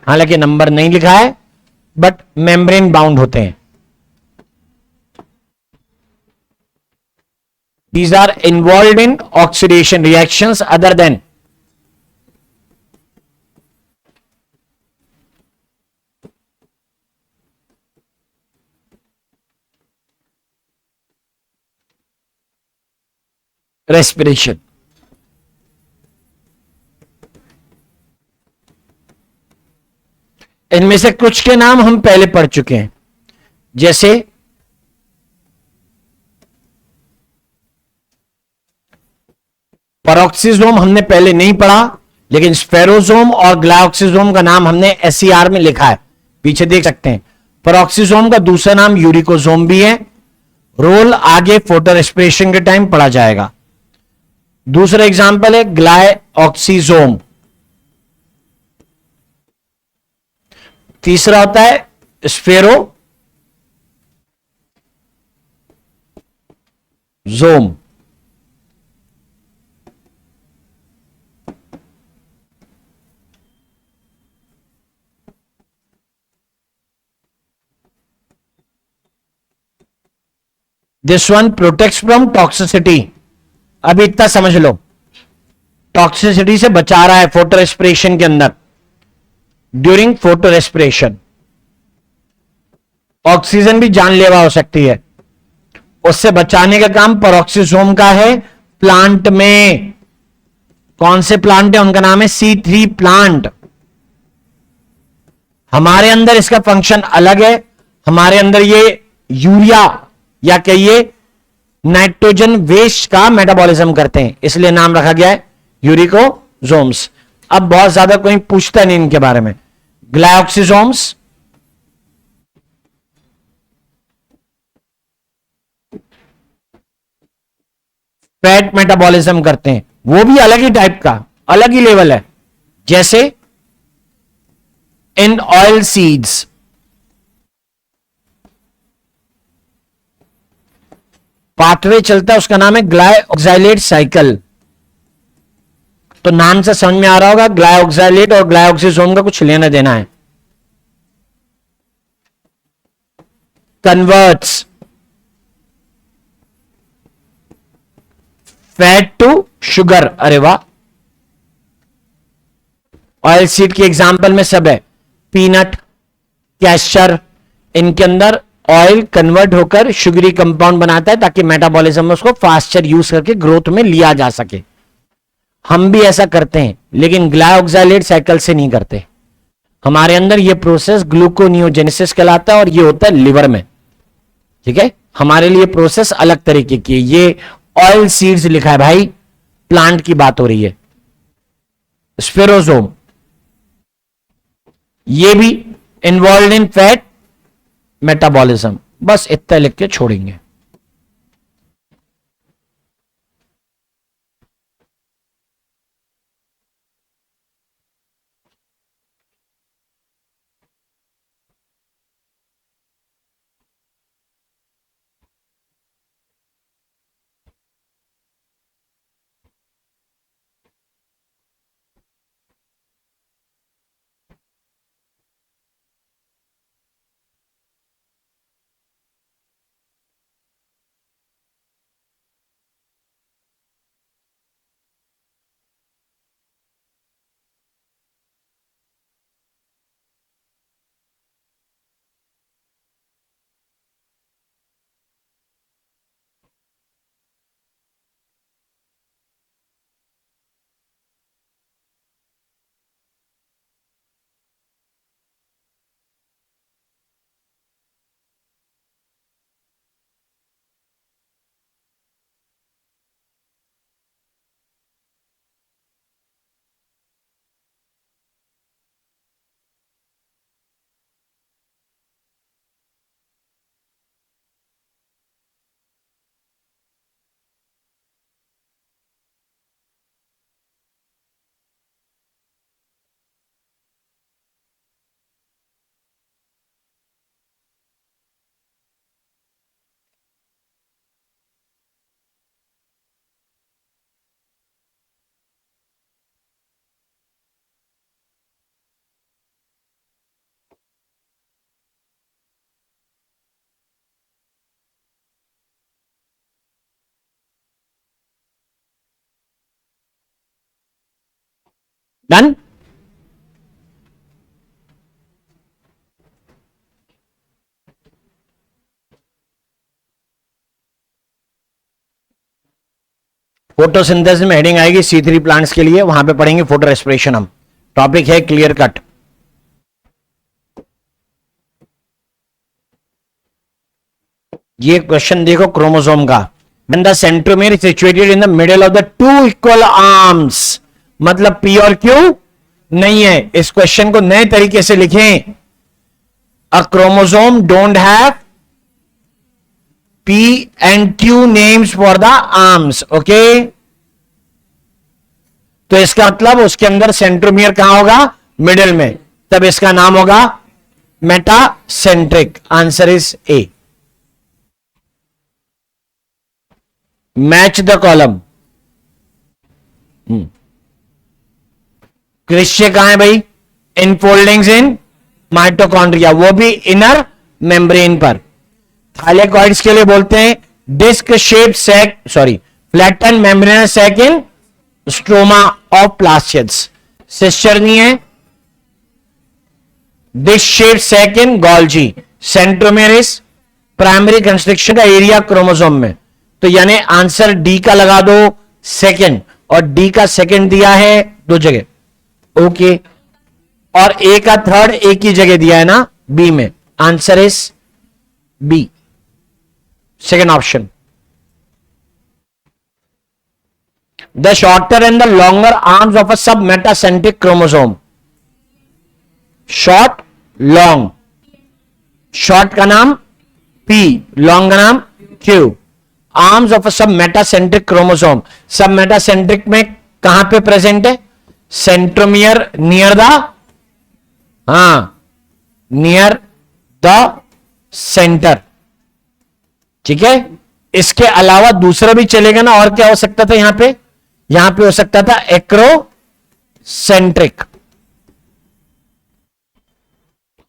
हालांकि नंबर नहीं लिखा है, बट मेम्ब्रेन बाउंड होते हैं। These are involved in oxidation reactions other than respiration. इनमें से कुछ के नाम हम पहले पढ़ चुके हैं, जैसे पेरोक्सिसोम हमने पहले नहीं पढ़ा, लेकिन स्फेरोसोम और ग्लाइक्सिसोम का नाम हमने एससीआर में लिखा है, पीछे देख सकते हैं। पेरोक्सिसोम का दूसरा नाम यूरिकोसोम भी है। रोल आगे फोटो रेस्पिरेशन के टाइम पढ़ा जाएगा। दूसरा एग्जांपल है ग्लाइऑक्सिसोम। तीसरा होता है spherosome. This one protects from toxicity. अभी इतना समझ लो, टॉक्सिसिटी से बचा रहा है फोटो रेस्पिरेशन के अंदर, ड्यूरिंग फोटो रेस्पिरेशन। ऑक्सीजन भी जानलेवा हो सकती है, उससे बचाने का काम पेरोक्सिसोम का है। प्लांट में कौन से प्लांट है, उनका नाम है C3 प्लांट। हमारे अंदर इसका फंक्शन अलग है। हमारे अंदर ये यूरिया या कहिए नाइट्रोजन वेस्ट का मेटाबॉलिज्म करते हैं, इसलिए नाम रखा गया है यूरिकोसोम्स। अब बहुत ज्यादा कोई पूछता नहीं इनके बारे में। ग्लाइऑक्सिसोम्स फैट मेटाबॉलिज्म करते हैं, वो भी अलग ही टाइप का, अलग ही लेवल है। जैसे इन ऑयल सीड्स, पाथवे चलता है, उसका नाम है ग्लाइऑक्साइलेट साइकिल। तो नाम से समझ में आ रहा होगा ग्लाइऑक्साइलेट और ग्लाइऑक्सिसोम का कुछ लेना देना है। Converts fat to sugar. अरे वाह, ऑयल सीड की एग्जांपल में सब है, पीनट, कैस्टर, इनके अंदर ऑयल कन्वर्ट होकर शुगरी कंपाउंड बनाता है ताकि मेटाबॉलिज्म में उसको फास्टर यूज करके ग्रोथ में लिया जा सके। हम भी ऐसा करते हैं, लेकिन ग्लाइऑक्साइलेट साइकिल से नहीं करते। हमारे अंदर यह प्रोसेस ग्लूकोनियोजेनेसिस कहलाता है और यह होता है लिवर में। ठीक है, हमारे लिए प्रोसेस अलग तरीके की है। ये ऑयल सीड्स लिखा है भाई, प्लांट की बात हो रही है। स्फेरोसोम ये भी इन्वॉल्व इन फैट मेटाबॉलिज्म। बस इतना लिख के छोड़ेंगे। डन। फोटोसिंथेसिस में हेडिंग आएगी C3 प्लांट्स के लिए, वहां पे पढ़ेंगे फोटो रेस्पिरेशन। हम टॉपिक है क्लियर कट। ये क्वेश्चन देखो क्रोमोसोम का। When the centromere is situated in the middle of the two equal arms, मतलब P और Q नहीं है। इस क्वेश्चन को नए तरीके से लिखें, a chromosome don't have P and Q names for the arms, okay? तो इसका मतलब उसके अंदर सेंट्रोमियर कहां होगा? मिडिल में, तब इसका नाम होगा metacentric. Answer is A. Match the column. क्रिश्चिय कहां है भाई? इनफोल्डिंग्स इन माइटोकॉन्ड्रिया, वो भी इनर मेम्ब्रेन पर। थाइलेकॉइड्स के लिए बोलते हैं disc shape sac, sorry flatten membranous sac in stroma of plastids. Cisternae है disc shape sac in Golgi. Centromere is primary construction का एरिया क्रोमोसोम में। तो यानी आंसर डी का लगा दो सेकंड, और डी का सेकंड दिया है दो जगह, ओके। और ए का थर्ड एक ही जगह दिया है ना, बी में। Answer is B, second option. The shorter and the longer arms of a sub metacentric chromosome. Short long, short का नाम पी, लॉन्ग का नाम Q. Arms of a sub metacentric chromosome. सब मेटासेंट्रिक में कहां पे प्रेजेंट है? Centromere near the, near the centre, ठीक है। इसके अलावा दूसरा भी चलेगा ना, और क्या हो सकता था यहां पे? यहां पे हो सकता था एक्रोसेंट्रिक,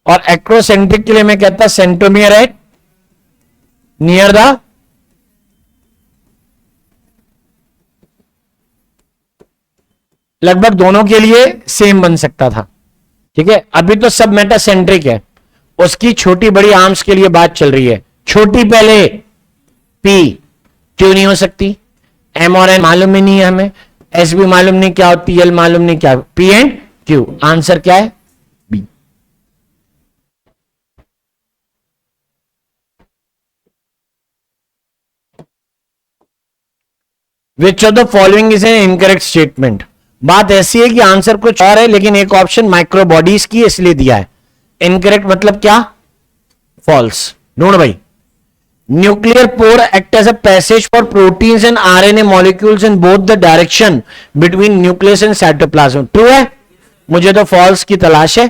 और एक्रोसेंट्रिक के लिए मैं कहता सेंट्रोमियर है नियर द, लगभग दोनों के लिए सेम बन सकता था, ठीक है। अभी तो सब मेटासेंट्रिक है, उसकी छोटी बड़ी आर्म्स के लिए बात चल रही है। छोटी पहले पी, क्यों नहीं हो सकती? एम और एन मालूम ही नहीं है हमें, एस भी मालूम नहीं क्या होती, एल मालूम नहीं क्या, पी एंड क्यू। आंसर क्या है? B. Which of the following is an incorrect statement. बात ऐसी है कि आंसर कुछ और है, लेकिन एक ऑप्शन माइक्रोबॉडीज की इसलिए दिया है। इनकरेक्ट मतलब क्या? फॉल्स। ढूंढ भाई। Nuclear pore act as a passage for proteins and RNA molecules in both the direction between nucleus and cytoplasm. True है? मुझे तो फॉल्स की तलाश है।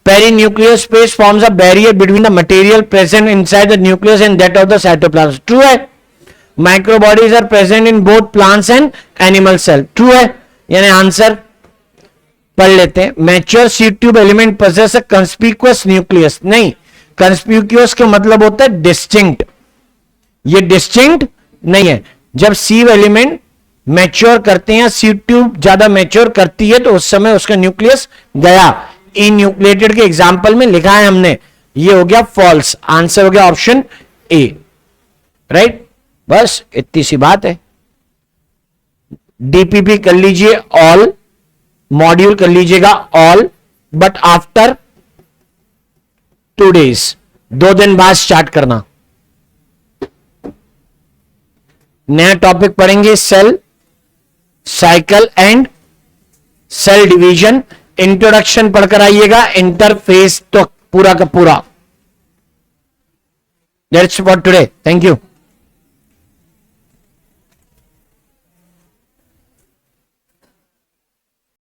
Perinuclear space forms a barrier between the material present inside the nucleus and that of the cytoplasm. True है? Microbodies are present in both plants and animal cell. True है? यानी answer पढ़ लेते हैं। Mature seed tube element possess अ conspicuous nucleus. नहीं, conspicuous का मतलब होता है डिस्टिंक्ट, ये डिस्टिंक्ट नहीं है। जब सीव एलिमेंट मैच्योर करते हैं, सीड ट्यूब ज्यादा मैच्योर करती है, तो उस समय उसका न्यूक्लियस गया। इन्यूक्लिएटेड के एग्जांपल में लिखा है हमने, ये हो गया फॉल्स। आंसर हो गया ऑप्शन ए, राइट। बस इतनी सी बात है। डीपीपी कर लीजिए ऑल, मॉड्यूल कर लीजिएगा ऑल, बट आफ्टर 2 days, 2 दिन बाद स्टार्ट करना। नया टॉपिक पढ़ेंगे cell cycle and cell division. Introduction पढ़कर आइएगा, इंटरफेस तो पूरा का पूरा। That's for today, thank you.